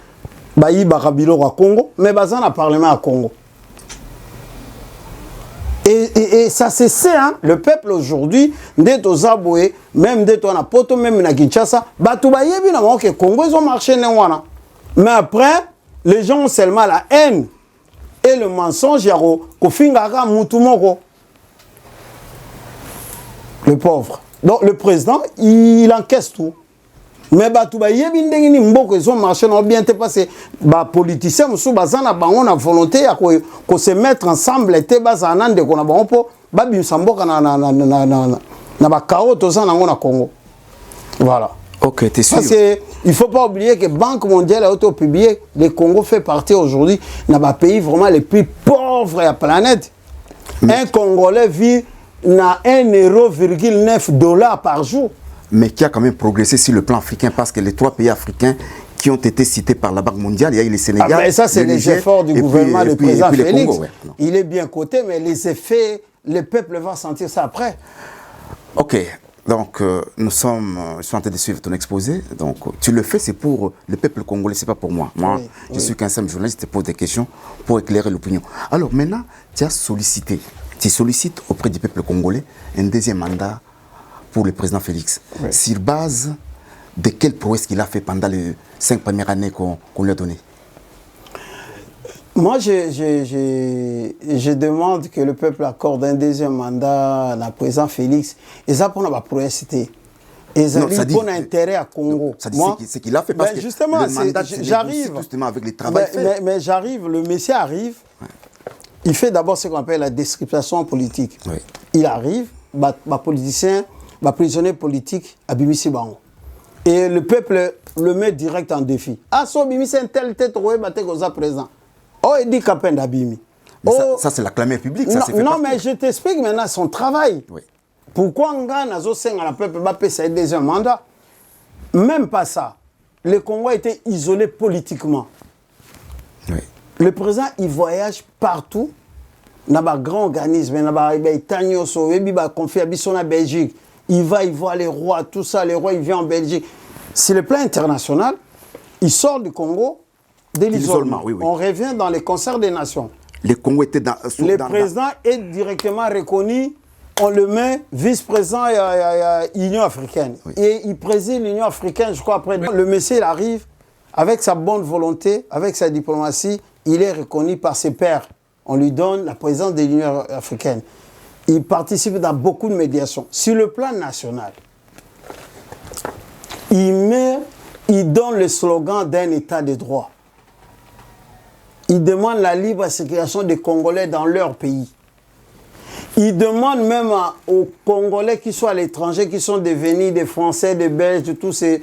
ba yiba kabilo kwa Congo, mais bazana parlement à Congo. Et ça c'est ça, hein? Le peuple aujourd'hui, dès aux Aboué, même dès on a poto, même na Kinshasa, batouba yebi na que Congo ils ont marché n'wana. Mais après, les gens ont seulement la haine et le mensonge yaro kofingaka mutumoko. Le pauvre. Donc le président, il encaisse tout. Mais batouba yebi ndengi ni mboko ils ont marché non bien te passé. Ba politiciens musu bazana bango na volonté ya ko se mettre ensemble et te bazana de ko na bango po ba bimsamboka na ba kao tozana ngo na Congo. Voilà. Ok, t'es sûr. Parce qu'il ne faut pas oublier que Banque mondiale a auto-publié, le Congo fait partie aujourd'hui dans les pays vraiment les plus pauvres de la planète. Un Congolais vit à 1,9 $ par jour. Mais qui a quand même progressé sur le plan africain parce que les 3 pays africains qui ont été cités par la Banque mondiale, il y a eu le Sénégal. Mais ça, c'est les efforts du gouvernement du président Félix. Congo, ouais. Il est bien coté, mais les effets, le peuple va sentir ça après. Ok. Donc, je suis en train de suivre ton exposé. Donc, tu le fais, c'est pour le peuple congolais, c'est pas pour moi. Moi, oui, je suis qu'un simple journaliste, je te pose des questions pour éclairer l'opinion. Alors, maintenant, tu sollicites auprès du peuple congolais un deuxième mandat pour le président Félix. Oui. Sur base de quelle prouesse qu'il a fait pendant les 5 premières années qu'on lui a données? Moi, je demande que le peuple accorde un deuxième mandat à la président Félix. Et ça, pour la prouesse, et ça pour intérêt à Congo. Ça dit ce qu'il a fait parce que justement, le mandat, j'arrive justement avec les travaux. Mais j'arrive, le monsieur arrive, ouais. Il fait d'abord ce qu'on appelle la description politique. Oui. Il arrive, politicien, prisonnier politique à Bimisi Bango. Et le peuple le met direct en défi. Ah, so Bimisi un tel tête roué, batte goza présent. Oh, il dit Kapen d'Abimi. Oh, ça c'est la clameur publique. Non, mais je t'explique maintenant son travail. Oui. Pourquoi on a le peuple va payer un deuxième mandat? Même pas ça. Le Congo a été isolé politiquement. Oui. Le président, il voyage partout. Il y a des grands organismes. Il y a des Itanioso, il a confié à la Belgique. Il voit les rois, tout ça. Les rois, il vient en Belgique. Sur le plan international, il sort du Congo. De l'isolement. Oui, oui. On revient dans les concerts des nations. Le Congo était dans... Le président est directement reconnu. On le met vice-président à l'Union africaine. Oui. Et il préside l'Union africaine, je crois, après. Le monsieur, il arrive avec sa bonne volonté, avec sa diplomatie. Il est reconnu par ses pairs. On lui donne la présidence de l'Union africaine. Il participe dans beaucoup de médiations. Sur le plan national, il donne le slogan d'un état de droit. Il demande la libre circulation des Congolais dans leur pays. Il demande même aux Congolais qui sont à l'étranger, qui sont devenus des Français, des Belges, toute cette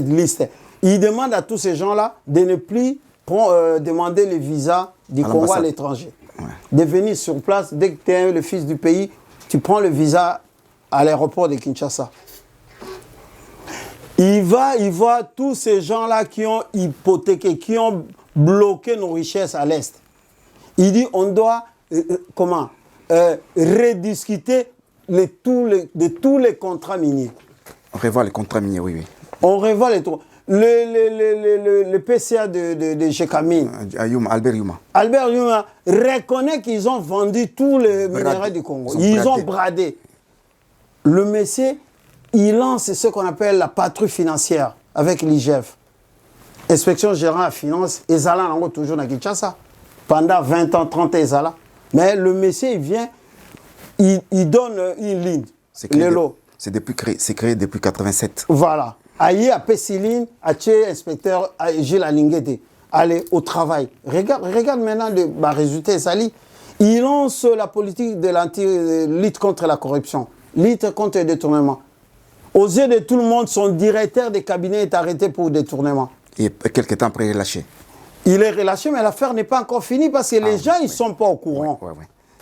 liste. Il demande à tous ces gens-là de ne plus demander le visa du Congo à l'étranger. Ouais. De venir sur place, dès que tu es le fils du pays, tu prends le visa à l'aéroport de Kinshasa. Il voit tous ces gens-là qui ont hypothéqué, qui ont bloqué nos richesses à l'Est. Il dit on doit rediscuter de tous les contrats miniers. On revoit les contrats miniers, oui, oui. On revoit les contrats. Le PCA de Jekamine. Albert Yuma. Albert Yuma reconnaît qu'ils ont vendu tous les minéraux du Congo. Ils ont bradé. Le monsieur, il lance ce qu'on appelle la patrouille financière avec l'IGF. Inspection générale de finances, Ezala n'a toujours à Kinshasa. Pendant 20 ans, 30 ans, Ezala. Mais le monsieur, il vient, il donne une ligne. C'est créé depuis 87. Voilà. Aïe à Pessiline, à Tché, inspecteur Gilles Alingete. Allez au travail. Regarde maintenant le résultat, Sali. Il lance la politique de lutte contre la corruption, lutte contre le détournement. Aux yeux de tout le monde, son directeur de cabinet est arrêté pour détournement. Et quelques temps après, il est relâché. Il est relâché, mais l'affaire n'est pas encore finie parce que les gens, ils ne sont pas au courant.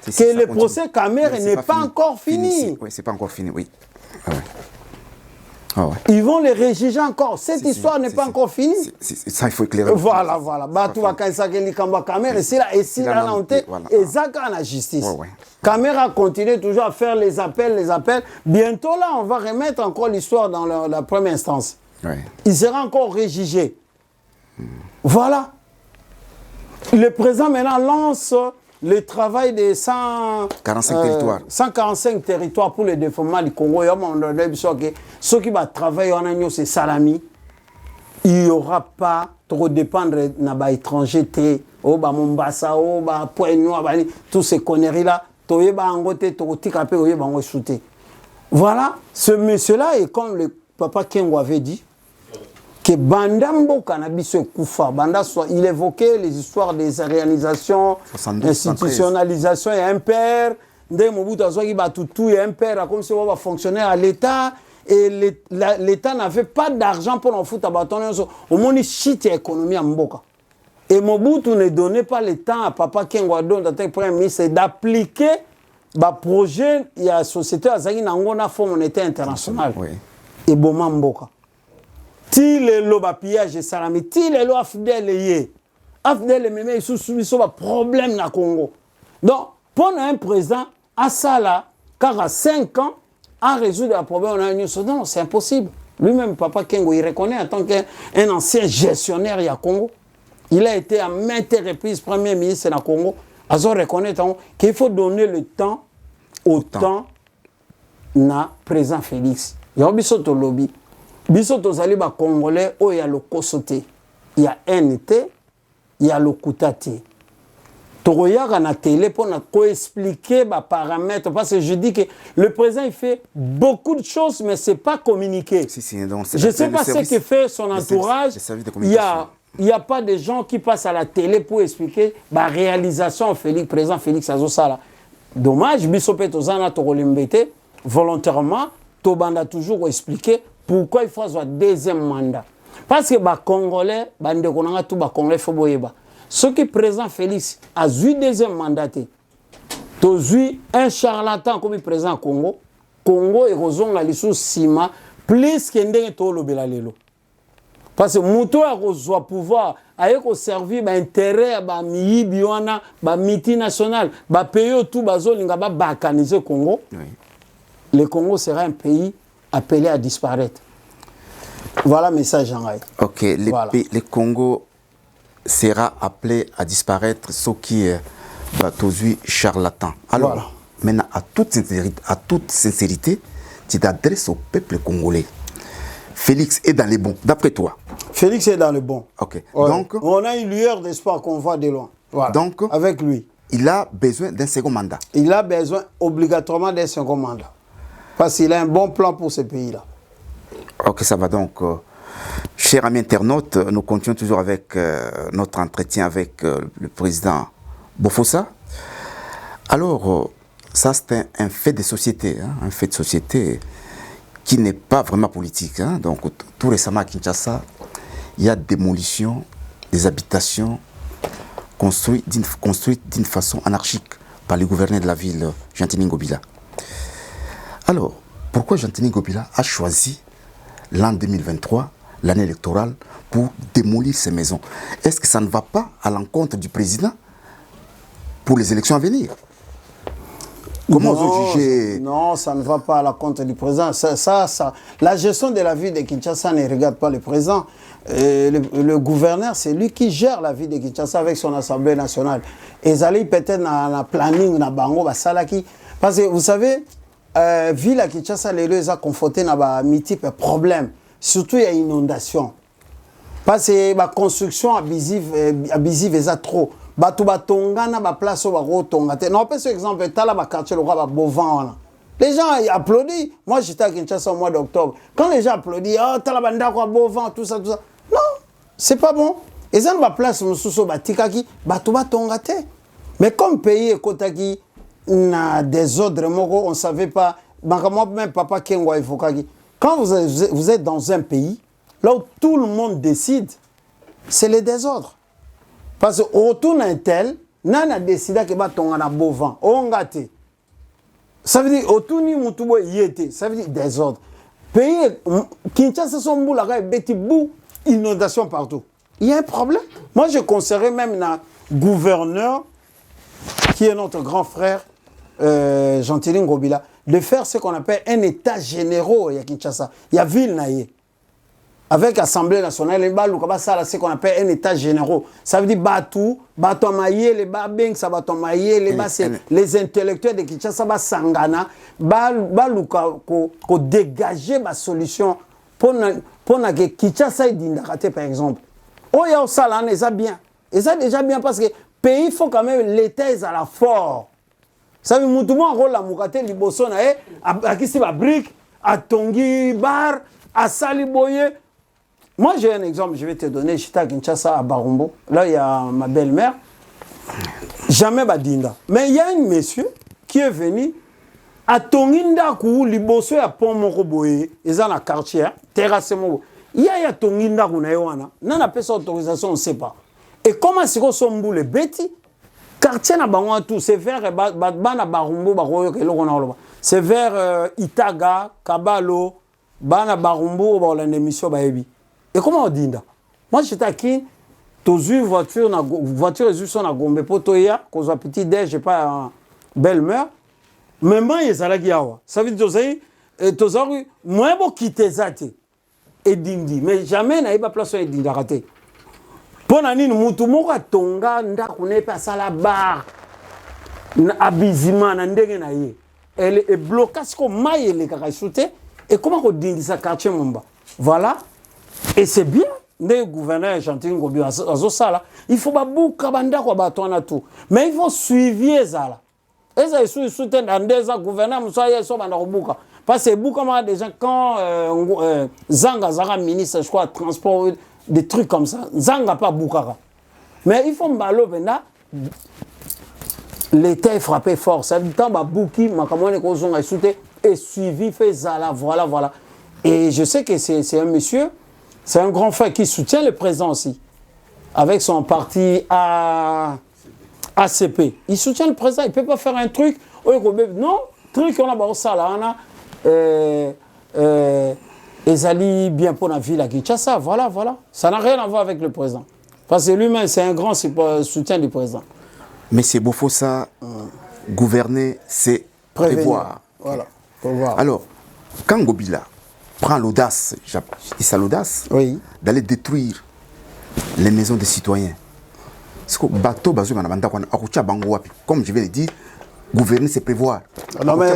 que le procès Kamer n'est pas encore fini. Oui, c'est pas encore fini, oui. Ils vont les réjuger encore. Cette histoire n'est pas encore finie. Ça, il faut éclairer. Voilà. Batou va kanisa ke likamba Kamer et c'est là on te et Zaka la justice. Kamer a continué toujours à faire les appels. Bientôt là, on va remettre encore l'histoire dans la première instance. Il sera encore réjugé. Voilà. Le président maintenant lance le travail des 145 territoires pour le développement du Congo. Ceux qui vont travailler en agneau, c'est Salami. Il n'y aura pas trop dépendre de l'étranger. Mombasa, Poigno, tous ces conneries-là. Voilà, ce monsieur-là est comme le papa Kengo avait dit, que Bandambo Cannabis Koufa, il évoquait les histoires des réalisations, institutionnalisation et un père, et un père, comme si on va fonctionner à l'État, et l'État n'avait pas d'argent pour en foutre à bâton. Au moins, il chute l'économie en Mboka. Et Mobutu ne donnait pas le temps à Papa Kengwado, le Premier ministre, d'appliquer le projet de la société Azaki Nangona Fonds monétaire international. Et Boma Mboka. Ti le loba pillage salami, ti le lo afdel ye. Afdel même ils sont soumis à problème na Congo. Donc, pour un président à ça là, car à 5 ans, à résoudre le problème, on a une solution. Non, c'est impossible. Lui-même, Papa Kengo, il reconnaît en tant qu'un ancien gestionnaire à Congo. Il a été à maintes reprises Premier ministre na Congo. Ils reconnaît qu'il faut donner le temps au temps na président Félix. Il y a un lobby. Biso tozali ba Congolais où il y a le Kosoté, il y a NT, il y a le Koutati. Toroyaga na télé pour expliquer les paramètres parce que je dis que le président il fait beaucoup de choses mais c'est pas communiqué. Donc, je sais pas ce que fait son entourage. Il y a pas de gens qui passent à la télé pour expliquer la réalisation Félix président Félix Azosala. Dommage biso pe tozana tokolimbete volontairement tobanda toujours expliquer pourquoi il faut avoir deuxième mandat. Parce que les Congolais, les Congolais, ceux qui président Félix a eu deuxième mandat, tu as un charlatan comme le président Congo. Congo et Rozon la lisou sima plus que ndenge to lobela lelo. Parce que muto a reçoit pouvoir avec au servir intérêt ba miyibi wana ba multinational ba pays tout bazolinga ba balkaniser Congo. Le Congo sera un pays appelé à disparaître. Voilà le message en règle. Ok, le Congo sera appelé à disparaître, ce qui est charlatan. Alors, maintenant, à toute sincérité, tu t'adresses au peuple congolais. Félix est dans les bons, d'après toi. Félix est dans le bon. Ok. Ouais. Donc, on a une lueur d'espoir qu'on voit de loin. Voilà. Donc, avec lui. Il a besoin d'un second mandat. Il a besoin obligatoirement d'un second mandat. Parce qu'il a un bon plan pour ce pays-là. Ok, ça va donc. Chers amis internautes, nous continuons toujours avec notre entretien avec le président Bofossa. Alors, ça c'est un fait de société, un fait de société qui n'est pas vraiment politique. Donc, tout récemment à Kinshasa, il y a démolition des habitations construites d'une façon anarchique par le gouverneur de la ville, Jean-Tini Ngobila. Alors, pourquoi Jean-Tini Ngobila a choisi l'an 2023, l'année électorale, pour démolir ces maisons? Est-ce que ça ne va pas à l'encontre du président pour les élections à venir? Comment vous jugez? Non, ça ne va pas à l'encontre du président. La gestion de la ville de Kinshasa ne regarde pas le président. Le gouverneur, c'est lui qui gère la ville de Kinshasa avec son Assemblée nationale. Et ça peut-être dans le planning, dans Bango, Salaki. Parce que vous savez, la ville de Kinshasa, les a confronté à multiples problèmes. Surtout, il y a inondation. Parce que la construction abusive est trop. Place non, pas ce exemple, quartier les gens applaudissent. Moi, j'étais à Kinshasa au mois d'octobre. Quand les gens applaudissent, oh, Talabanda, Beauvant, tout ça. Non, c'est pas bon. Et ça, la place, mais comme pays et Kotaki, na des ordres, on ne savait pas. Même Papa Kengo Ifokagi. Quand vous êtes dans un pays, là où tout le monde décide, c'est le désordre. Parce qu'on retourne un tel, nana décida que batonga na Bovan ongate. Ça veut dire otuni mutubo yete, ça veut dire désordre. Pays Kinshasa son boula ga beti bou inondation partout. Il y a un problème. Moi je conseillerais même un gouverneur qui est notre grand frère Gentilin Ngobila de faire ce qu'on appelle un état général à Kinshasa. Il y a ville naïe. Avec l'Assemblée nationale, ce qu'on appelle un état général. Ça veut dire Batou, Batomaye, les Babeng, ça Batomaye, les intellectuels de Kinshasa, Sangana, ko dégager ma solution pour que Kinshasa ait d'indaraté, par exemple. Oh, il y a ça là, ça bien. Et ça déjà bien parce que le pays, il faut quand même l'État à la fort. Ça veut dire que tout le monde a Moukate, Liboso, à qui c'est la brique, à Tongi, Bar, à Saliboye. Moi, j'ai un exemple, je vais te donner. J'étais à Kinshasa, à Barumbo. Là, il y a ma belle-mère. Jamais Badinda. Mais il y a un monsieur qui est venu à Tonginda, où Liboso, à Pont Moroboye. Ils sont dans le quartier, terrasse Moro. Il y a Tonginda, où on a pas cette autorisation, on ne sait pas. Et comment c'est qu'on s'en boule, Betty? Quartier na bango tout, c'est vers Bana Barumbo, c'est vers Itaga, Kabalo, Bana Barumbo, on a une émission Baebi. Et comment on dit ça? Moi, j'étais à qui? Tu as une voiture, est juste en Gombe, Potoya, qu'on a petit déj, j'ai pas belle-mère. Mais moi, il y a ça. Ça veut dire que tu as eu moins de quitter ça. Et dindi. Mais jamais, il n'y a pas de place où il y a raté. Pour nous, nous avons tonga, nous n'avons pas ça la barre. Abizima, nous avons elle est bloquée, parce qu'on maille les caractéristiques. Et comment on dit ça, quartier Mumba? Voilà. Et c'est bien, le gouverneur Gentilin Ngobila, il faut pas beaucoup de tout. Mais il faut suivre ça. Et ça, il faut dans des gouverneurs, parce que beaucoup de gens, quand Zanga ministre, je crois, transport, des trucs comme ça, Zanga pas Boukara. Mais il faut m'balo maintenant, l'État est frappé fort. Ça dit tant Bouki, Makamone Kozonga et suivi, fait Zala, voilà. Et je sais que c'est un monsieur. C'est un grand frère qui soutient le président aussi, avec son parti ACP. Il soutient le président, il ne peut pas faire un truc. Non, truc on a pas ça là, ils allaient bien pour la ville à Kinshasa, voilà. Ça n'a rien à voir avec le président. Parce que lui-même, c'est un grand soutien du président. Mais c'est beau, ça, gouverner, c'est prévoir. Voilà, prévoir. Alors, quand Ngobila prend l'audace, et ça l'audace, oui, d'aller détruire les maisons des citoyens. Comme je vais le dire, gouverner c'est prévoir. Non, mais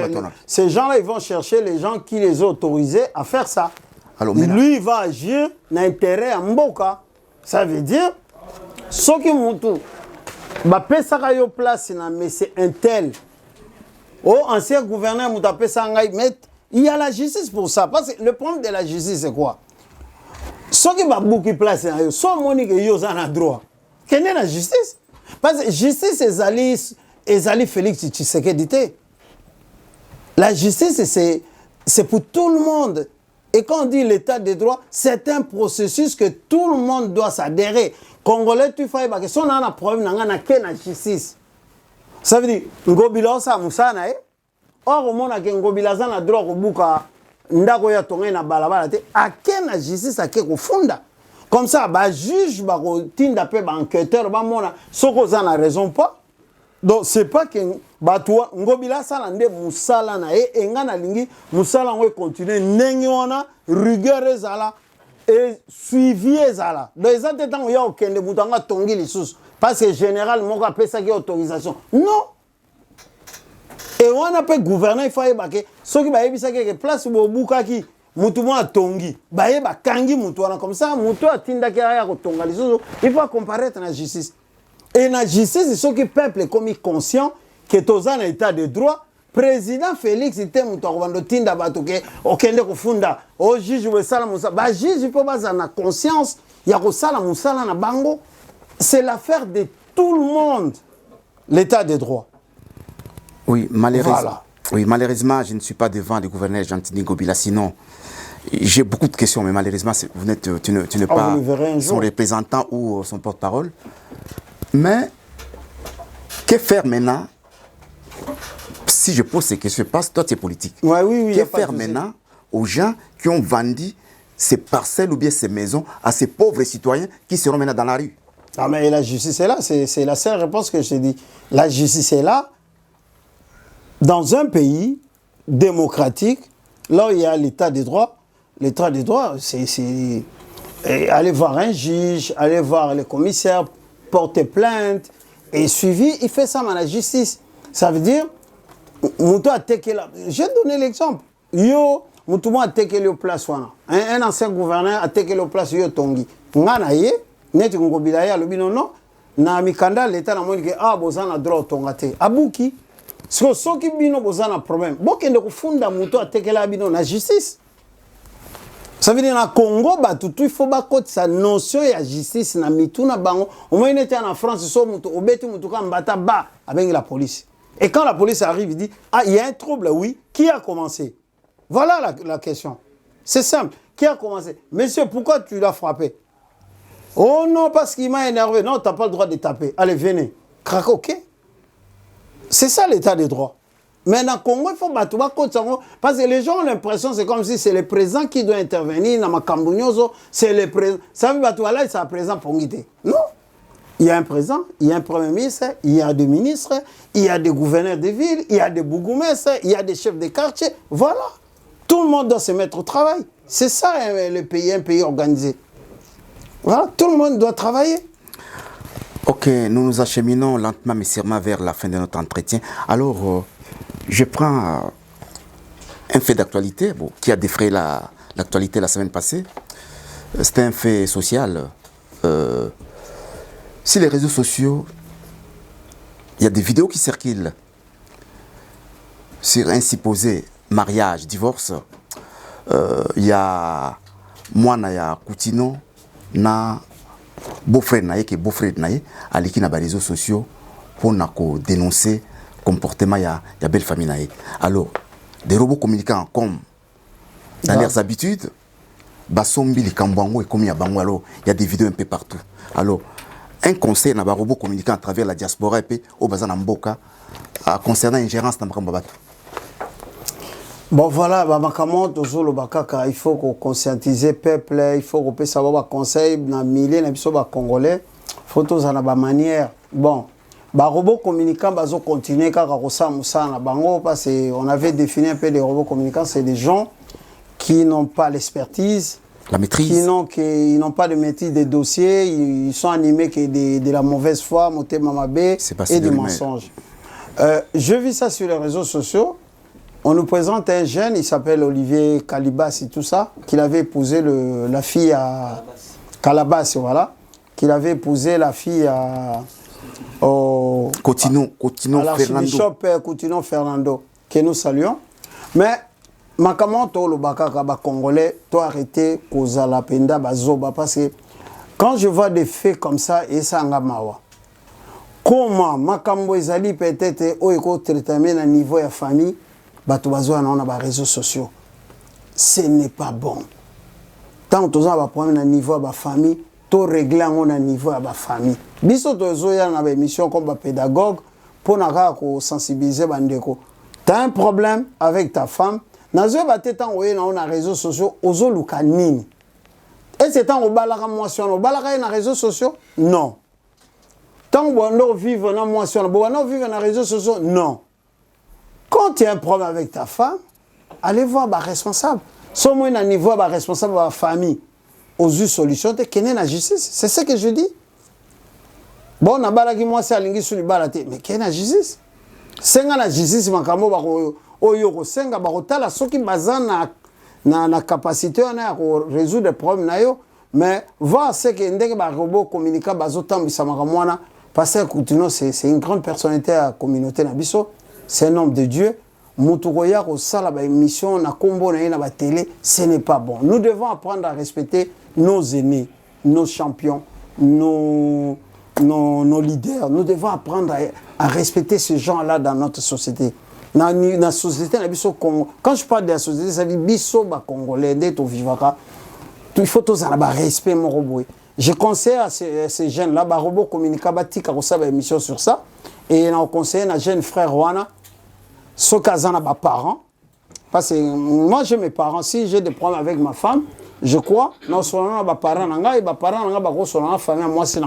ces gens-là, ils vont chercher les gens qui les ont autorisés à faire ça. Alors, lui, il va agir dans l'intérêt à Mboka. Ça veut dire, ce qui montent, place, mais c'est un tel. Oh, ancien gouverneur, il y a la justice pour ça. Parce que le problème de la justice, c'est quoi? Ce qui va beaucoup place, c'est Monique et Yosan a droit. Quelle est la justice? Parce que la justice, c'est Ali Félix Tshisekedi. La justice, c'est pour tout le monde. Et quand on dit l'état de droit, c'est un processus que tout le monde doit s'adhérer. Congolais, tu fais parce que si on a un problème, on a la justice. Ça veut dire, Ngobila, ça, Moussana, or, au monde, Ngobila, ça, a droit au bouka, ndako ya tonga na balabala te, à quelle justice, à quel funda. Comme ça, bah, juge, bah, tinda pe, bah, enquêteur, bah, mona, soko ça n'a raison pas. Donc, c'est pas que, bah, toi, Ngobila, ça, l'ande, Moussala, na, et ngana lingi, Moussala, on va continuer, nengiona, rigueur, ezala, et suivi, ezala. Donc, les temps où il y a aucun de boutanga tongi les sous. Parce que général, mon rappel, ça qui est autorisation. Non! Et on a pas gouverner, il faut que ceux qui ont fait place pour Boukaki, Moutouma Tongi, Baeba Kangi Moutouana, comme ça, Moutoua Tindakaya Tonga, il faut comparer dans la justice. Et la justice, c'est ceux qui peuple comme conscient que tous en état de droit. Président Félix, il était Moutouana Tinda Batouke, Okende Kofunda, au juge Wessala Moussa, bah juge, il faut pas avoir conscience, il y a Rosala Moussala na Bango. C'est l'affaire de tout le monde, l'état de droit. Oui, malheureusement. Voilà. Oui, malheureusement, je ne suis pas devant le gouverneur Gentilin Ngobila. Sinon, j'ai beaucoup de questions, mais malheureusement, tu n'es pas son représentant ou son porte-parole. Mais Que faire maintenant? Si je pose ces questions, parce que toi, tu es politique. Ouais, oui, que faire maintenant aux gens qui ont vendu ces parcelles ou bien ces maisons à ces pauvres citoyens qui seront maintenant dans la rue? Ah, mais la justice est là, c'est la seule réponse que je te dis. La justice est là. Dans un pays démocratique, là où il y a l'état des droits, l'état des droits, c'est aller voir un juge, aller voir les commissaires, porter plainte, et suivi, il fait ça dans la justice. Ça veut dire, Moutou a teke la... J'ai donné l'exemple. Yo, Moutou a teke le place wana. Un ancien gouverneur a teke le place yo tongi. Ngana ye, neti ngobila ya lobi non, na mikanda l'état na moni ke ah bozana droit tongate. Abuki. So qui bino bozana problème. Bokende kufunda Moutou a teke la bino na justice. Ça veut dire na Congo batu il faut ba côté sa notion ya justice na mituna bango. Au moins était en France so Moutou obeti Moutou ka mbata ba avec la police. Et quand la police arrive, il dit ah il y a un trouble, oui. Qui a commencé? Voilà la question. C'est simple. Qui a commencé? Monsieur, pourquoi tu l'as frappé? Oh non, parce qu'il m'a énervé. Non, tu n'as pas le droit de taper. Allez, venez. Crac, ok. C'est ça l'état des droits. Mais dans le Congo, il faut battre. Parce que les gens ont l'impression c'est comme si c'est le président qui doit intervenir. Dans ma Cambugnoso, c'est le président. Ça veut dire là, c'est le président pour guider. Non. Il y a un président, il y a un premier ministre, il y a des ministres, il y a des gouverneurs de ville, il y a des bourgmestres, il y a des chefs de quartier. Voilà. Tout le monde doit se mettre au travail. C'est ça le pays, un pays organisé. Voilà, tout le monde doit travailler. Ok, nous nous acheminons lentement mais sûrement vers la fin de notre entretien. Alors, je prends un fait d'actualité qui a défrayé l'actualité la semaine passée. C'était un fait social. Sur les réseaux sociaux, il y a des vidéos qui circulent sur un supposé mariage, divorce. Il y a moi, il y a Koutino, na beau-frère naye que beau-frère naye aliki na ba réseaux sociaux pour dénoncer le comportement ya belle famille naye. Alors, des robots communicants comme dans leurs habitudes, basombi li kambango et comme ya bango, alors il y a des vidéos un peu partout. Alors, un conseil na ba robot communicant à travers la diaspora et puis au bazan mboka concernant ingérence dans Mbambabatu. Bon voilà, il faut qu'on conscientiser le peuple, il faut qu'on puisse avoir des conseils dans les milliers de Congolais. Il faut que nous ayons manière. Bon, les robots communicants vont continuer parce qu'on avait défini un peu les robots communicants, c'est des gens qui n'ont pas l'expertise, la maîtrise, qui n'ont pas de maîtrise des dossiers, ils sont animés que de la mauvaise foi, et des mensonges. Je vis ça sur les réseaux sociaux. On nous présente un jeune, il s'appelle Olivier Calibas et tout ça, qu'il avait épousé la fille à Calabas, voilà, qu'il avait épousé la fille à Coutinho l'archbishop Coutinho Fernando, que nous saluons. Mais Makamoto le bakaka ba congolais, toi arrêter koza la penda bazoba parce que quand je vois des faits comme ça et ça ngamawa. Comment makambo ezali peut-être oiko traitement à niveau de famille. Bato bazoa na ba réseaux sociaux. Ce n'est pas bon. Tant que tu as problème à niveau de la famille, tu régler à niveau de la famille. Biso tozo ya na ba émission comme ba pédagogue pour na sensibiliser bandeko. Tu as un problème avec ta femme, nazo ba tetan oye na réseaux sociaux ozo luka nini. Et c'est tant au balaka motion, au balaka na réseaux sociaux? Non. Tant on vivre na motion, on vivre na réseaux sociaux? Non. Quand tu as un problème avec ta femme, allez voir les responsables. Si on a un niveau de responsable de la famille, aux yeux solutions, tu es la justice. C'est ce que je dis. Bon, on a balaki moi c'est alingi sur le balate, mais quelle la justice? Senga la justice makambo ba oyo senga ba tala soki bazana na capacité on a résoudre des problèmes na yo, mais voir ce que ndenge ba robot communica bazotambisa makamwana parce que Coutinho c'est une grande personnalité à la communauté na biso. C'est un homme de Dieu. Moutouraya au sala ba émission na kombo na na ba télé, ce n'est pas bon. Nous devons apprendre à respecter nos aînés, nos champions, nos leaders. Nous devons apprendre à respecter ces gens-là dans notre société. Dans la société, quand je parle de la société, ça veut dire biso ba congolais d'être vivaka. Il faut tous avoir respect mon robot. Je conseille à ces jeunes là ba robot communiquer ba tika ko sa ba émission sur ça. et on conseille un jeune frère Wana, ce cas a parents. Parce que moi j'ai mes parents, si j'ai des problèmes avec ma femme, je crois, non seulement mes parents, et mes parents, ma famille, moi c'est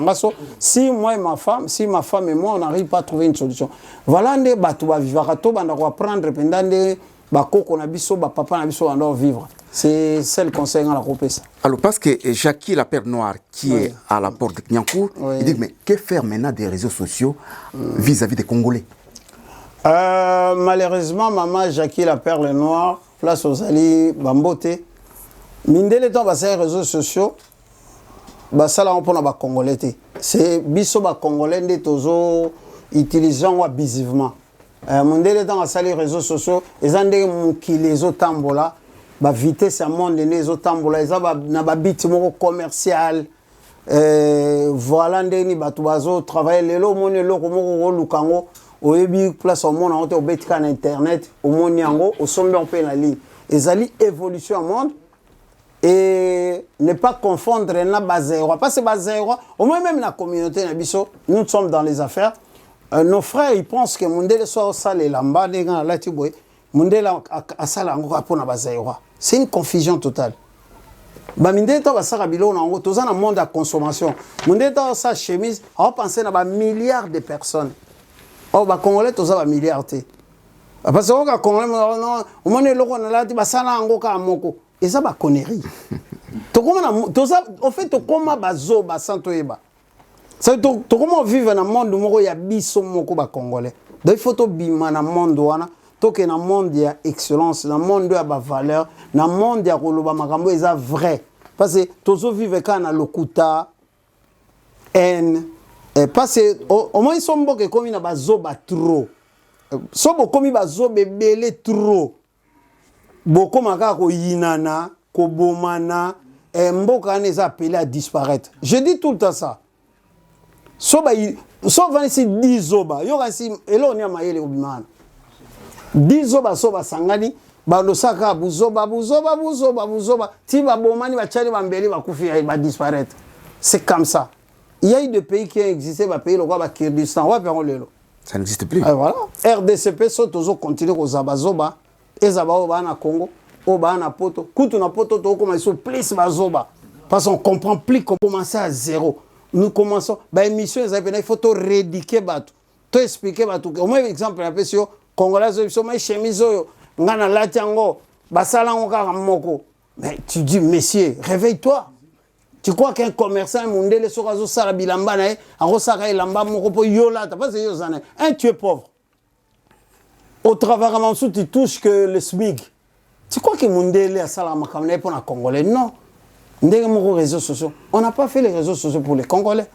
si moi et ma femme, si ma femme et moi on n'arrive pas à trouver une solution. Voilà, on va vivre, on va prendre pendant bakoko na biso ba papa na biso on vivre. C'est le conseil à la groupe ça. Alors parce que Jackie la Père Noire qui est à la porte de Knyancourt, il dit mais que faire maintenant des réseaux sociaux vis-à-vis des Congolais? Malheureusement maman Jackie la Perle Noire place aux alliés Bambote. Mindele temps les réseaux sociaux basala on pona ba Congolais. C'est biso ba Congolais de tozo utilisant abusivement. Mondele dans les réseaux sociaux, ils ont des les tambola, ba vitesse à monde les tambola, ils ont na ba bâtiment commercial. Voilà ndeni batu bazo travailler lelo moni loko moko lukango, oyebi place au monde on betika na internet, au moni yango, au sombe on peut la ligne. Ils allaient évolution au monde et ne pas confondre na bazero, parce que bazero, au moins même la communauté na biso, nous sommes dans les affaires. Nos frères, ils pensent que Mundele soit au salé lamba, Mundele a salé en c'est une confusion totale. Mundele a salé bilon en haut, dans un monde de consommation. Mundele a sa chemise, on va penser à milliards de personnes. Oh, bah, Congolais, tous a milliards. Parce que les Congolais, au moins, le roi n'a pas ça en haut à Moko. Et ça, bah, connerie. En fait, comment bazo, bah, santo eba. C'est comment vivre dans le monde où il y a biso moko ba Congolais. Donc il faut to bima dans le monde wana, to que dans le monde il y a excellence, dans le monde il y a valeur, dans le monde il y a koloba makambo eza vrai. Parce que tozo vivre quand na lokuta haine parce que au moins ils sont beaucoup comme na bazoba trop. So bokomi bazobe belé trop. Boko maka ko yinana, ko bomana, mboka neza appelé à disparaître. Je dis tout le temps ça. Soba ici 10 zoba yo kasi elo ni amayele obimana 10 zoba soba sangani bando saka buzoba ti ba bomani ba chali ba mbeli ba kufi ba disparaître. C'est comme ça. Il y a eu des pays qui ont existé, ba pays lokwa ba Kyrgyzstan wa peron lelo. Ça n'existe plus. Voilà. RDCP so tozo continuer ko zabazoba ezaba ba na Congo o ba na poto kutu na poto to ko ma so plus bazoba parce qu'on comprend plus qu'on commence à zéro. Nous commençons, l'émission, il faut tout rééduquer, tout expliquer. Au moins, exemple, un peu sur Congolais, ils sont chemise, ngana latiango, basalango karamoko. Mais tu dis, messieurs, réveille-toi. Tu crois qu'un commerçant, mondele sorazo sala bilamba na, en sara lamba moko po yola, t'as pas ces années. Un, tu es pauvre. Au travail, tu touches que le SMIC. Tu crois que mondele a sala makamne pour un Congolais? Non. Réseaux sociaux. On n'a pas fait les réseaux sociaux pour les Congolais.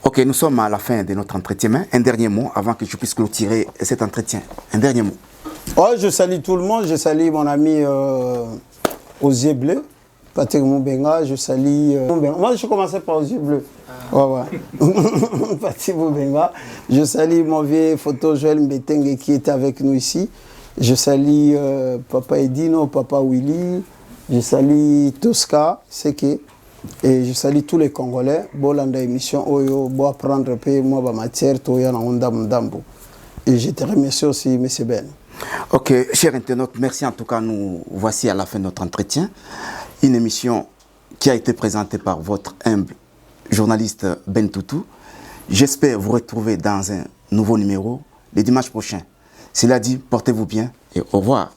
Ok, nous sommes à la fin de notre entretien. Un dernier mot avant que je puisse clôturer cet entretien. Un dernier mot. Oh, je salue tout le monde. Je salue mon ami aux yeux bleus, Patrick Moubenga. Je salue. Moi, je commençais par aux yeux bleus. Patrick Moubenga. Je salue mon vieux photo Joël Mbetenge qui était avec nous ici. Je salue Papa Edino, Papa Willy, je salue Tosca, et je salue tous les Congolais. Bolanda émission Oyo, bo apprendre peu moi ba matière toya na onda mdambo. Et je te remercie aussi M. Ben. Ok, chers internautes, merci en tout cas. Nous voici à la fin de notre entretien. Une émission qui a été présentée par votre humble journaliste Ben Toutou. J'espère vous retrouver dans un nouveau numéro le dimanche prochain. Cela dit, portez-vous bien et au revoir.